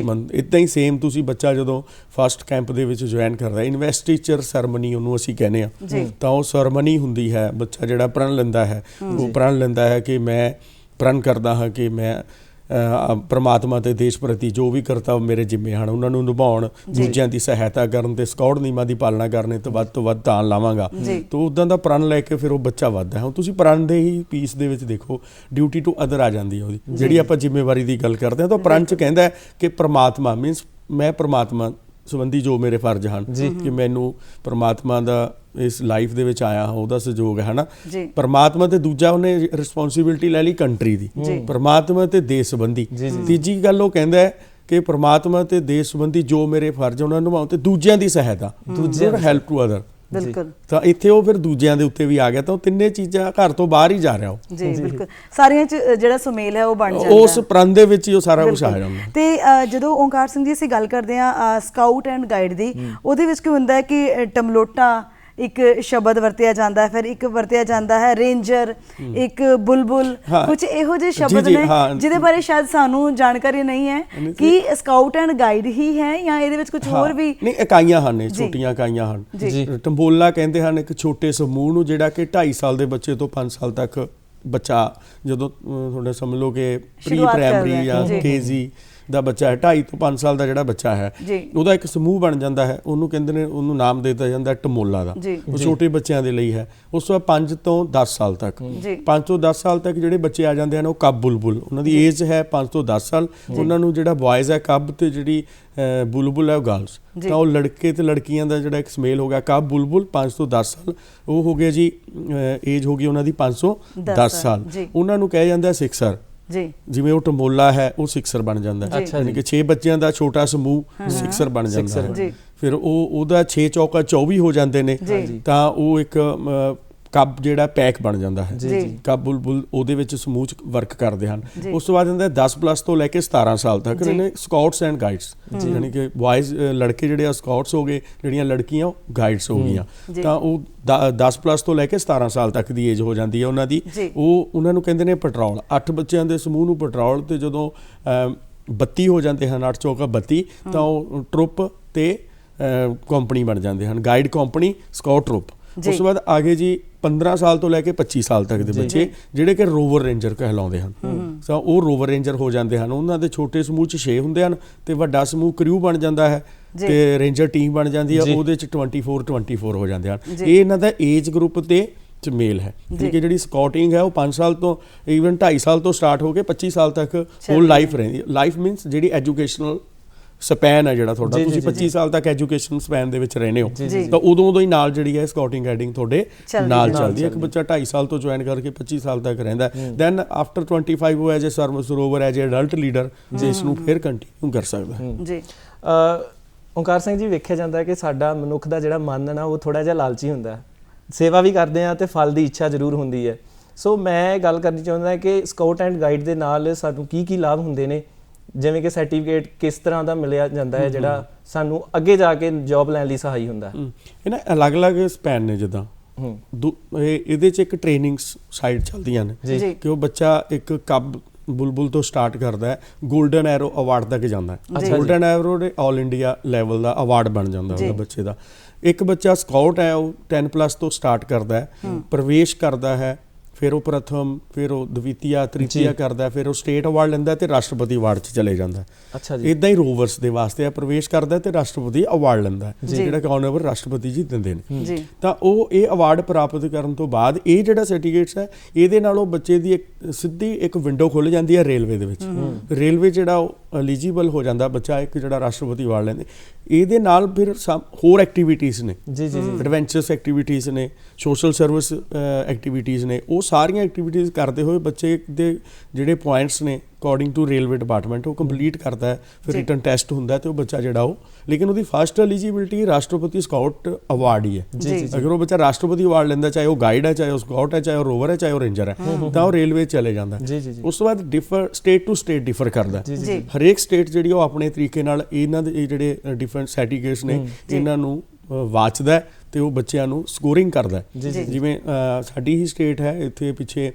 ਇੱਦਾਂ ਹੀ ਸੇਮ ਤੁਸੀਂ ਬੱਚਾ ਜਦੋਂ ਫਸਟ ਕੈਂਪ ਦੇ ਵਿੱਚ ਜੁਆਇਨ ਕਰਦਾ, ਇਨਵੈਸਟੀਚਰ ਸੈਰਮਨੀ ਉਹਨੂੰ ਅਸੀਂ ਕਹਿੰਦੇ ਹਾਂ, ਤਾਂ ਉਹ ਸੈਰਮਨੀ ਹੁੰਦੀ ਹੈ। ਬੱਚਾ ਜਿਹੜਾ ਪ੍ਰਣ ਲੈਂਦਾ ਹੈ ਉਹ ਪ੍ਰਣ ਲੈਂਦਾ ਹੈ ਕਿ ਮੈਂ ਪ੍ਰਣ ਕਰਦਾ ਹਾਂ ਕਿ ਮੈਂ ਪਰਮਾਤਮਾ ਤੇ ਦੇਸ਼ ਪ੍ਰਤੀ ਜੋ ਵੀ ਕਰਤੱਵ ਮੇਰੇ ਜ਼ਿੰਮੇ ਹਨ ਉਹਨਾਂ ਨੂੰ ਨਿਭਾਉਣ, ਦੂਜਿਆਂ ਦੀ ਸਹਾਇਤਾ ਕਰਨ ਤੇ ਸਕਾਊਟ ਨਿਯਮਾਂ ਦੀ ਪਾਲਣਾ ਕਰਨੇ ਤੋਂ ਵੱਧ ਧਿਆਨ ਲਾਵਾਂਗਾ। ਤਾਂ ਉੱਦਾਂ ਦਾ ਪ੍ਰਣ ਲੈ ਕੇ ਫਿਰ ਉਹ ਬੱਚਾ ਵੱਧਦਾ ਹੈ। ਹੁਣ ਤੁਸੀਂ ਪ੍ਰਣ ਦੇ ਹੀ ਪੀਸ ਦੇ ਵਿੱਚ ਦੇਖੋ, ਡਿਊਟੀ ਟੂ ਅਦਰ ਆ ਜਾਂਦੀ ਹੈ ਉਹਦੀ, ਜਿਹੜੀ ਆਪਾਂ ਜ਼ਿੰਮੇਵਾਰੀ ਦੀ ਗੱਲ ਕਰਦੇ ਹਾਂ। ਤਾਂ ਪ੍ਰਣ 'ਚ ਕਹਿੰਦਾ ਕਿ ਪਰਮਾਤਮਾ ਮੀਨਸ ਮੈਂ ਪਰਮਾਤਮਾ ਸੰਬੰਧੀ ਜੋ ਮੇਰੇ ਫਰਜ਼ ਹਨ, ਕਿ ਮੈਨੂੰ ਪਰਮਾਤਮਾ ਦਾ ਇਸ ਲਾਈਫ ਦੇ ਵਿੱਚ ਆਇਆ ਹਾਂ ਉਹਦਾ ਸਹਿਯੋਗ ਹੈ ਨਾ, ਪਰਮਾਤਮਾ ਤੇ ਦੂਜਾ ਉਹਨੇ ਰਿਸਪੌਂਸਿਬਿਲਟੀ ਲੈ ਲਈ ਕੰਟਰੀ ਦੀ, ਪਰਮਾਤਮਾ ਤੇ ਦੇਸ਼ ਸੰਬੰਧੀ। ਤੀਜੀ ਗੱਲ ਉਹ ਕਹਿੰਦਾ ਹੈ ਕਿ ਪਰਮਾਤਮਾ ਤੇ ਦੇਸ਼ ਸੰਬੰਧੀ ਜੋ ਮੇਰੇ ਫਰਜ਼ ਉਹਨਾਂ ਨੂੰ ਨਿਭਾਉਣ ਤੇ ਦੂਜਿਆਂ ਦੀ ਸਹਾਇਤਾ, ਦੂਜਿਆਂ ਹੈਲਪ ਟੂ ਅਦਰ। ਬਿਲਕੁਲ। ਤਾਂ ਇੱਥੇ ਉਹ ਫਿਰ ਦੂਜਿਆਂ ਦੇ ਉੱਤੇ ਵੀ ਆ ਗਿਆ, ਤਾਂ ਉਹ ਤਿੰਨੇ ਚੀਜ਼ਾਂ ਘਰ ਤੋਂ ਬਾਹਰ ਹੀ ਜਾ ਰਿਹਾ ਉਹ। ਜੀ ਬਿਲਕੁਲ, ਸਾਰੀਆਂ ਚ ਜਿਹੜਾ ਸੁਮੇਲ ਹੈ ਉਹ ਬਣ ਜਾਂਦਾ ਉਸ ਪ੍ਰਣ ਦੇ ਵਿੱਚ ਹੀ ਉਹ ਸਾਰਾ ਕੁਝ ਆ ਜਾਂਦਾ। ਤੇ ਜਦੋਂ ਓਂਕਾਰ ਸਿੰਘ ਜੀ ਅਸੀਂ ਗੱਲ ਕਰਦੇ ਹਾਂ ਸਕਾਊਟ ਐਂਡ ਗਾਈਡ ਦੀ, ਉਹਦੇ ਵਿੱਚ ਕੀ ਹੁੰਦਾ ਹੈ ਕਿ ਟਮਲੋਟਾ ਇੱਕ ਸ਼ਬਦ ਵਰਤਿਆ ਜਾਂਦਾ ਹੈ, ਫਿਰ ਇੱਕ ਵਰਤਿਆ ਜਾਂਦਾ ਹੈ ਰੇਂਜਰ, ਇੱਕ ਬੁਲਬੁਲ, ਕੁਝ ਇਹੋ ਜਿਹੇ ਸ਼ਬਦ ਨੇ ਜਿਹਦੇ ਬਾਰੇ ਸ਼ਾਇਦ ਸਾਨੂੰ ਜਾਣਕਾਰੀ ਨਹੀਂ ਹੈ ਕਿ ਸਕਾਊਟ ਐਂਡ ਗਾਈਡ ਹੀ ਹੈ ਜਾਂ ਇਹਦੇ ਵਿੱਚ ਕੁਝ ਹੋਰ ਵੀ। ਨਹੀਂ, ਇਕਾਈਆਂ ਹਨ, ਛੋਟੀਆਂ ਇਕਾਈਆਂ ਹਨ। ਟੰਬੋਲਾ ਕਹਿੰਦੇ ਹਨ ਇੱਕ ਛੋਟੇ ਸਮੂਹ ਨੂੰ, ਜਿਹੜਾ ਕਿ 2.5 ਸਾਲ ਦੇ ਬੱਚੇ ਤੋਂ 5 ਸਾਲ ਤੱਕ ਬੱਚਾ, ਜਦੋਂ ਤੁਹਾਡਾ ਸਮਝ ਲਓ ਕਿ ਪ੍ਰੀ ਪ੍ਰਾਇਮਰੀ ਜਾਂ KG ਦਾ ਬੱਚਾ ਹੈ, 2.5 ਤੋਂ 5 ਸਾਲ ਦਾ ਜਿਹੜਾ ਬੱਚਾ ਹੈ, ਉਹਦਾ ਇੱਕ ਸਮੂਹ ਬਣ ਜਾਂਦਾ ਹੈ। ਉਹਨੂੰ ਕਹਿੰਦੇ ਨੇ, ਉਹਨੂੰ ਨਾਮ ਦੇ ਦਿੱਤਾ ਜਾਂਦਾ ਟਮੋਲਾ ਦਾ। ਉਹ ਛੋਟੇ ਬੱਚਿਆਂ ਦੇ ਲਈ ਹੈ। ਉਸ ਤੋਂ ਬਾਅਦ 5 ਤੋਂ 10 ਸਾਲ ਤੱਕ, 5 ਤੋਂ 10 ਸਾਲ ਤੱਕ ਜਿਹੜੇ ਬੱਚੇ ਆ ਜਾਂਦੇ ਹਨ ਉਹ ਕਬ ਬੁਲਬੁਲ, ਉਹਨਾਂ ਦੀ ਏਜ ਹੈ 5 ਤੋਂ 10 ਸਾਲ। ਉਹਨਾਂ ਨੂੰ ਜਿਹੜਾ ਬॉयਜ਼ ਹੈ ਕਬ, ਤੇ ਜਿਹੜੀ ਬੁਲਬੁਲ ਹੈ ਉਹ ਗਰਲਸ। ਤਾਂ ਉਹ ਲੜਕੇ ਤੇ ਲੜਕੀਆਂ ਦਾ ਜਿਹੜਾ ਇੱਕ ਸਮੇਲ ਹੋ ਗਿਆ ਕਬ ਬੁਲਬੁਲ, 5 ਤੋਂ 10 ਸਾਲ। ਉਹ ਹੋ ਗਿਆ ਜੀ, ਏਜ ਹੋ ਗਈ ਉਹਨਾਂ ਦੀ 5 ਤੋਂ 10 ਸਾਲ। ਉਹਨਾਂ ਨੂੰ ਕਿਹਾ ਜਾਂਦਾ ਸਿਕਸਰ। ਜਿਵੇਂ ਉਹ ਟੰਬੋਲਾ ਹੈ ਉਹ ਸਿਕਸਰ ਬਣ ਜਾਂਦਾ ਹੈ, ਯਾਨੀ ਕਿ 6 ਬੱਚਿਆਂ ਦਾ ਛੋਟਾ ਸਮੂਹ ਸਿਕਸਰ ਬਣ ਜਾਂਦਾ ਹੈ। ਫਿਰ ਉਹਦਾ 6 ਚੌਕਾ 24 ਹੋ ਜਾਂਦੇ ਨੇ, ਤਾਂ ਉਹ ਇੱਕ ਕਬ ਜਿਹੜਾ ਪੈਕ ਬਣ ਜਾਂਦਾ ਹੈ। ਕਬ ਬੁਲਬੁਲ ਉਹਦੇ ਵਿੱਚ ਸਮੂਹ ਚ ਵਰਕ ਕਰਦੇ ਹਨ। ਉਸ ਤੋਂ ਬਾਅਦ ਹੁੰਦਾ 10+ ਤੋਂ ਲੈ ਕੇ 17 ਸਾਲ ਤੱਕ ਨੇ ਸਕਾਊਟਸ ਐਂਡ ਗਾਈਡਸ, ਯਾਨੀ ਕਿ ਬॉयਜ਼ ਲੜਕੇ ਜਿਹੜੇ ਆ ਸਕਾਊਟਸ ਹੋ ਗਏ, ਜਿਹੜੀਆਂ ਲੜਕੀਆਂ ਉਹ ਗਾਈਡਸ ਹੋ ਗਈਆਂ। ਤਾਂ ਉਹ 10+ ਤੋਂ ਲੈ ਕੇ 17 ਸਾਲ ਤੱਕ ਦੀ ਏਜ ਹੋ ਜਾਂਦੀ ਹੈ ਉਹਨਾਂ ਦੀ। ਉਹ ਉਹਨਾਂ ਨੂੰ ਕਹਿੰਦੇ ਨੇ ਪੈਟਰੋਲ। 8 ਬੱਚਿਆਂ ਦੇ ਸਮੂਹ ਨੂੰ ਪੈਟਰੋਲ, ਤੇ ਜਦੋਂ 32 ਹੋ ਜਾਂਦੇ ਹਨ, 8 ਚੌਕਾ 32, ਤਾਂ ਉਹ ਟਰੁੱਪ ਤੇ ਕੰਪਨੀ ਬਣ ਜਾਂਦੇ ਹਨ, ਗਾਈਡ ਕੰਪਨੀ, ਸਕਾਊਟ ਟਰੁੱਪ। ਉਸ ਤੋਂ ਬਾਅਦ ਆਗੇ ਜੀ 15 ਸਾਲ ਤੋਂ ਲੈ ਕੇ 25 ਸਾਲ ਤੱਕ ਦੇ ਬੱਚੇ ਜਿਹੜੇ ਕਿ ਰੋਵਰ ਰੇਂਜਰ ਕਹਿਲਾਉਂਦੇ ਹਨ। ਤਾਂ ਉਹ ਰੋਵਰ ਰੇਂਜਰ ਹੋ ਜਾਂਦੇ ਹਨ। ਉਹਨਾਂ ਦੇ ਛੋਟੇ ਸਮੂਹ 'ਚ 6 ਹੁੰਦੇ ਹਨ ਤੇ ਵੱਡਾ ਸਮੂਹ ਕ੍ਰਿਊ ਬਣ ਜਾਂਦਾ ਹੈ ਤੇ ਰੇਂਜਰ ਟੀਮ ਬਣ ਜਾਂਦੀ ਹੈ, ਉਹਦੇ 'ਚ 24 ਹੋ ਜਾਂਦੇ ਹਨ। ਇਹ ਇਹਨਾਂ ਦਾ ਏਜ ਗਰੁੱਪ ਤੇ ਚ ਮੇਲ ਹੈ। ਕਿ ਜਿਹੜੀ ਸਕਾਊਟਿੰਗ ਹੈ ਉਹ 5 ਸਾਲ ਤੋਂ ਈਵਨ 2.5 ਸਾਲ ਤੋਂ ਸਟਾਰਟ ਹੋ ਕੇ 25 ਸਾਲ ਤੱਕ ਹੋਲ ਲਾਈਫ ਰਹਿੰਦੀ। ਲਾਈਫ ਮੀਨਸ ਜਿਹੜੀ ਐਜੂਕੇਸ਼ਨਲ ਸਪੈਨ ਹੈ ਜਿਹੜਾ ਤੁਹਾਡਾ, ਤੁਸੀਂ 25 ਸਾਲ ਤੱਕ ਐਜੂਕੇਸ਼ਨ ਸਪੈਨ ਦੇ ਵਿੱਚ ਰਹਿੰਦੇ ਹੋ, ਤਾਂ ਉਦੋਂ ਹੀ ਨਾਲ ਜਿਹੜੀ ਹੈ ਸਕਾਊਟਿੰਗ ਗਾਈਡਿੰਗ ਤੁਹਾਡੇ ਨਾਲ ਚੱਲਦੀ ਹੈ। ਇੱਕ ਬੱਚਾ 2.5 ਸਾਲ ਤੋਂ ਜੁਆਇਨ ਕਰਕੇ 25 ਸਾਲ ਤੱਕ ਰਹਿੰਦਾ, ਦੈਨ ਆਫਟਰ 25 ਉਹ as a service Rover, as a adult leader ਇਸ ਨੂੰ ਫਿਰ ਕੰਟੀਨਿਊ ਕਰ ਸਕਦਾ ਜੀ। ਓਂਕਾਰ ਸਿੰਘ ਜੀ, ਵੇਖਿਆ ਜਾਂਦਾ ਕਿ ਸਾਡਾ ਮਨੁੱਖ ਦਾ ਜਿਹੜਾ ਮਨ ਹੈ ਨਾ ਉਹ ਥੋੜਾ ਜਿਹਾ ਲਾਲਚੀ ਹੁੰਦਾ। ਸੇਵਾ ਵੀ ਕਰਦੇ ਆ ਤੇ ਫਲ ਦੀ ਇੱਛਾ ਜ਼ਰੂਰ ਹੁੰਦੀ ਹੈ। ਸੋ ਮੈਂ ਗੱਲ ਕਰਨੀ ਚਾਹੁੰਦਾ ਕਿ ਸਕਾਊਟ ਐਂਡ ਗਾਈਡ ਦੇ ਨਾਲ ਸਾਨੂੰ ਕੀ ਲਾਭ ਹੁੰਦੇ ਨੇ, ਜਿਵੇਂ ਕਿ ਸਰਟੀਫਿਕੇਟ ਕਿਸ ਤਰ੍ਹਾਂ ਦਾ ਮਿਲਿਆ ਜਾਂਦਾ ਹੈ ਜਿਹੜਾ ਸਾਨੂੰ ਅੱਗੇ ਜਾ ਕੇ ਜੌਬ ਲੈਣ ਲਈ ਸਹਾਈ ਹੁੰਦਾ ਹੈ। ਇਹ ਨਾ ਅਲੱਗ-ਅਲੱਗ ਸਪੈਨ ਨੇ, ਜਿੱਦਾਂ ਇਹਦੇ 'ਚ ਇੱਕ ਟ੍ਰੇਨਿੰਗ ਸਾਈਡ ਚੱਲਦੀਆਂ ਨੇ ਕਿ ਉਹ ਬੱਚਾ ਇੱਕ ਕਬ ਬੁਲਬੁਲ ਤੋਂ ਸਟਾਰਟ ਕਰਦਾ ਹੈ, 골ਡਨ ਐਰੋ ਅਵਾਰਡ ਤੱਕ ਜਾਂਦਾ ਹੈ। 골ਡਨ ਐਰੋ ਦੇ ਆਲ ਇੰਡੀਆ ਲੈਵਲ ਦਾ ਅਵਾਰਡ ਬਣ ਜਾਂਦਾ ਉਹਦਾ ਬੱਚੇ ਦਾ। ਇੱਕ ਬੱਚਾ ਸਕਾਊਟ ਹੈ, ਉਹ 10+ ਤੋਂ ਸਟਾਰਟ ਕਰਦਾ ਹੈ, ਪ੍ਰਵੇਸ਼ ਕਰਦਾ ਹੈ ਫਿਰ ਉਹ ਪ੍ਰਥਮ, ਫਿਰ ਉਹ ਦਵਿਤੀਆ, ਤ੍ਰਿਤੀਆ ਕਰਦਾ, ਫਿਰ ਉਹ ਸਟੇਟ ਅਵਾਰਡ ਲੈਂਦਾ ਤੇ ਰਾਸ਼ਟਰਪਤੀ ਅਵਾਰਡ 'ਚ ਚਲੇ ਜਾਂਦਾ। ਅੱਛਾ ਜੀ। ਇਦਾਂ ਹੀ ਰੋਵਰਸ ਦੇ ਵਾਸਤੇ ਆ ਪ੍ਰਵੇਸ਼ ਕਰਦਾ ਤੇ ਰਾਸ਼ਟਰਪਤੀ ਅਵਾਰਡ ਲੈਂਦਾ, ਜਿਹੜਾ ਕਿ ਆਨਰੇਬਲ ਰਾਸ਼ਟਰਪਤੀ ਜੀ ਦਿੰਦੇ ਨੇ। ਜੀ। ਤਾਂ ਉਹ ਇਹ ਅਵਾਰਡ ਪ੍ਰਾਪਤ ਕਰਨ ਤੋਂ ਬਾਅਦ ਇਹ ਜਿਹੜਾ ਸਰਟੀਫਿਕੇਟਸ ਹੈ, ਇਹਦੇ ਨਾਲ ਉਹ ਬੱਚੇ ਦੀ ਇੱਕ ਸਿੱਧੀ ਇੱਕ ਵਿੰਡੋ ਖੁੱਲ੍ਹ ਜਾਂਦੀ ਹੈ ਰੇਲਵੇ ਦੇ ਵਿੱਚ। ਰੇਲਵੇ ਜਿਹੜਾ ਉਹ ਐਲੀਜੀਬਲ ਹੋ ਜਾਂਦਾ ਬੱਚਾ, ਇੱਕ ਜਿਹੜਾ ਰਾਸ਼ਟਰਪਤੀ ਅਵਾਰਡ ਲੈਂਦੇ। ਇਹਦੇ ਨਾਲ ਫਿਰ ਹੋਰ ਐਕਟੀਵਿਟੀਜ਼ ਨੇ, ਜੀ ਜੀ ਜੀ, ਐਡਵੈਂਚਰਸ ਐਕਟੀਵਿਟੀਜ਼ ਨੇ, ਸੋਸ਼ਲ ਸਰਵਿਸ ਐਕਟੀਵਿਟੀਜ਼ ਨੇ, ਉਹ ਸਾਰੀਆਂ ਐਕਟੀਵਿਟੀਜ਼ ਕਰਦੇ ਹੋਏ ਬੱਚੇ ਦੇ ਜਿਹੜੇ ਪੁਆਇੰਟਸ ਨੇ ਅਕੋਰਡਿੰਗ ਟੂ ਰੇਲਵੇ ਡਿਪਾਰਟਮੈਂਟ ਉਹ ਕੰਪਲੀਟ ਕਰਦਾ ਹੈ। ਫਿਰ ਰਿਟਨ ਟੈਸਟ ਹੁੰਦਾ ਤੇ ਉਹ ਬੱਚਾ ਜਿਹੜਾ ਉਹ, ਲੇਕਿਨ ਉਹਦੀ ਫਸਟ ਐਲੀਜੀਬਿਲਟੀ ਰਾਸ਼ਟਰਪਤੀ ਸਕਾਊਟ ਅਵਾਰਡ ਹੀ ਹੈ। ਅਗਰ ਉਹ ਬੱਚਾ ਰਾਸ਼ਟਰਪਤੀ ਅਵਾਰਡ ਲੈਂਦਾ, ਚਾਹੇ ਉਹ ਗਾਈਡ ਹੈ, ਚਾਹੇ ਉਹ ਸਕਾਊਟ ਹੈ, ਚਾਹੇ ਉਹ ਰੋਵਰ ਹੈ, ਚਾਹੇ ਉਹ ਰੇਂਜਰ ਹੈ, ਤਾਂ ਉਹ ਰੇਲਵੇ ਚਲੇ ਜਾਂਦਾ। ਉਸ ਤੋਂ ਬਾਅਦ ਸਟੇਟ ਟੂ ਸਟੇਟ ਡਿਫਰ ਕਰਦਾ। ਹਰੇਕ ਸਟੇਟ ਜਿਹੜੀ ਉਹ ਆਪਣੇ ਤਰੀਕੇ ਨਾਲ ਇਹਨਾਂ ਦੇ ਜਿਹੜੇ ਡਿਫਰੈਂਟ ਸਰਟੀਫਿਕੇਟਸ ਨੇ ਇਹਨਾਂ ਨੂੰ ਵਾਚਦਾ ਤੇ ਉਹ ਬੱਚਿਆਂ ਨੂੰ ਸਕੋਰਿੰਗ ਕਰਦਾ। ਜਿਵੇਂ ਸਾਡੀ ਹੀ ਸਟੇਟ ਹੈ, ਇੱਥੇ ਪਿੱਛੇ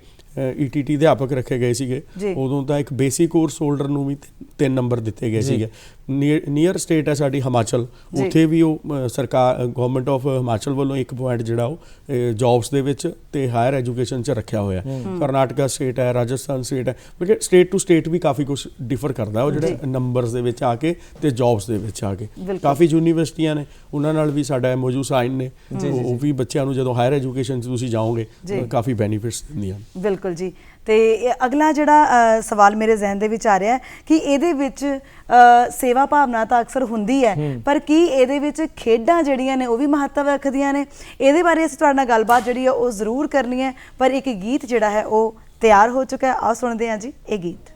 ETT ਅਧਿਆਪਕ ਰੱਖੇ ਗਏ ਸੀਗੇ, ਉਦੋਂ ਤਾਂ ਇੱਕ ਬੇਸਿਕ ਕੋਰਸ ਹੋਲਡਰ ਨੂੰ ਵੀ 3 ਨੰਬਰ ਦਿੱਤੇ ਗਏ ਸੀਗੇ। ਨੀਅਰ ਸਟੇਟ ਹੈ ਸਾਡੀ ਹਿਮਾਚਲ, ਉੱਥੇ ਵੀ ਉਹ ਸਰਕਾਰ ਗਵਰਨਮੈਂਟ ਆਫ ਹਿਮਾਚਲ ਵੱਲੋਂ 1 ਪੁਆਇੰਟ ਜਿਹੜਾ ਉਹ ਜੌਬਸ ਦੇ ਵਿੱਚ ਤੇ ਹਾਇਰ ਐਜੂਕੇਸ਼ਨ 'ਚ ਰੱਖਿਆ ਹੋਇਆ। ਕਰਨਾਟਕਾ ਸਟੇਟ ਹੈ, ਰਾਜਸਥਾਨ ਸਟੇਟ ਹੈ, ਬਟ ਸਟੇਟ ਟੂ ਸਟੇਟ ਵੀ ਕਾਫੀ ਕੁਝ ਡਿਫਰ ਕਰਦਾ ਉਹ ਜਿਹੜੇ ਨੰਬਰਸ ਦੇ ਵਿੱਚ ਆ ਕੇ ਤੇ ਜੌਬਸ ਦੇ ਵਿੱਚ ਆ ਕੇ। ਕਾਫੀ ਯੂਨੀਵਰਸਿਟੀਆਂ ਨੇ, ਉਹਨਾਂ ਨਾਲ ਵੀ ਸਾਡਾ MOU ਸਾਈਨ ਨੇ, ਉਹ ਵੀ ਬੱਚਿਆਂ ਨੂੰ ਜਦੋਂ ਹਾਇਰ ਐਜੂਕੇਸ਼ਨ 'ਚ ਤੁਸੀਂ ਜਾਓਗੇ ਕਾਫੀ ਬੈਨੀਫਿਟਸ ਦਿੰਦੀਆਂ। ਬਿਲਕੁਲ ਜੀ। ਤੇ ਅਗਲਾ ਜਿਹੜਾ ਸਵਾਲ ਮੇਰੇ ਜ਼ਿਹਨ ਦੇ ਵਿੱਚ ਆ ਰਿਹਾ ਕਿ ਇਹਦੇ ਵਿੱਚ ਸੇਵਾ ਭਾਵਨਾ ਤਾਂ ਅਕਸਰ ਹੁੰਦੀ ਹੈ, ਪਰ ਕੀ ਇਹਦੇ ਵਿੱਚ ਖੇਡਾਂ ਜਿਹੜੀਆਂ ਨੇ ਉਹ ਵੀ ਮਹੱਤਵ ਰੱਖਦੀਆਂ ਨੇ? ਇਹਦੇ ਬਾਰੇ ਅਸੀਂ ਤੁਹਾਡੇ ਨਾਲ ਗੱਲਬਾਤ ਜਿਹੜੀ ਹੈ ਉਹ ਜ਼ਰੂਰ ਕਰਨੀ ਹੈ, ਪਰ ਇੱਕ ਗੀਤ ਜਿਹੜਾ ਹੈ ਉਹ ਤਿਆਰ ਹੋ ਚੁੱਕਾ ਹੈ। ਆਓ ਸੁਣਦੇ ਹਾਂ ਜੀ ਇਹ ਗੀਤ।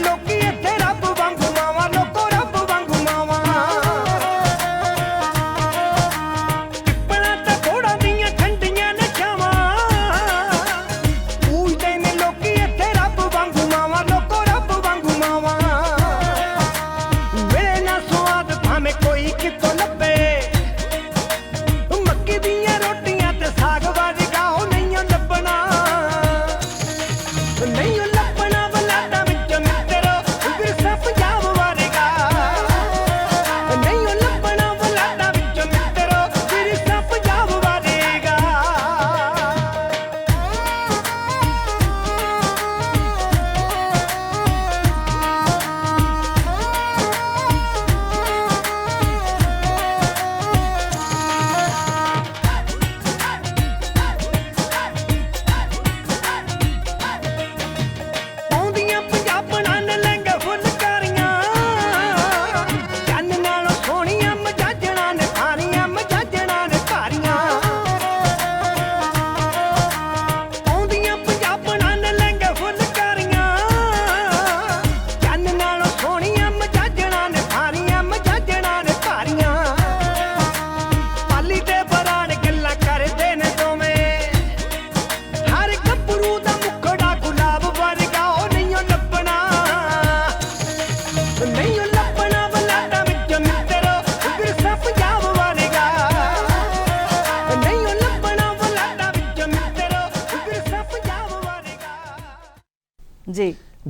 ਲੋਕੀ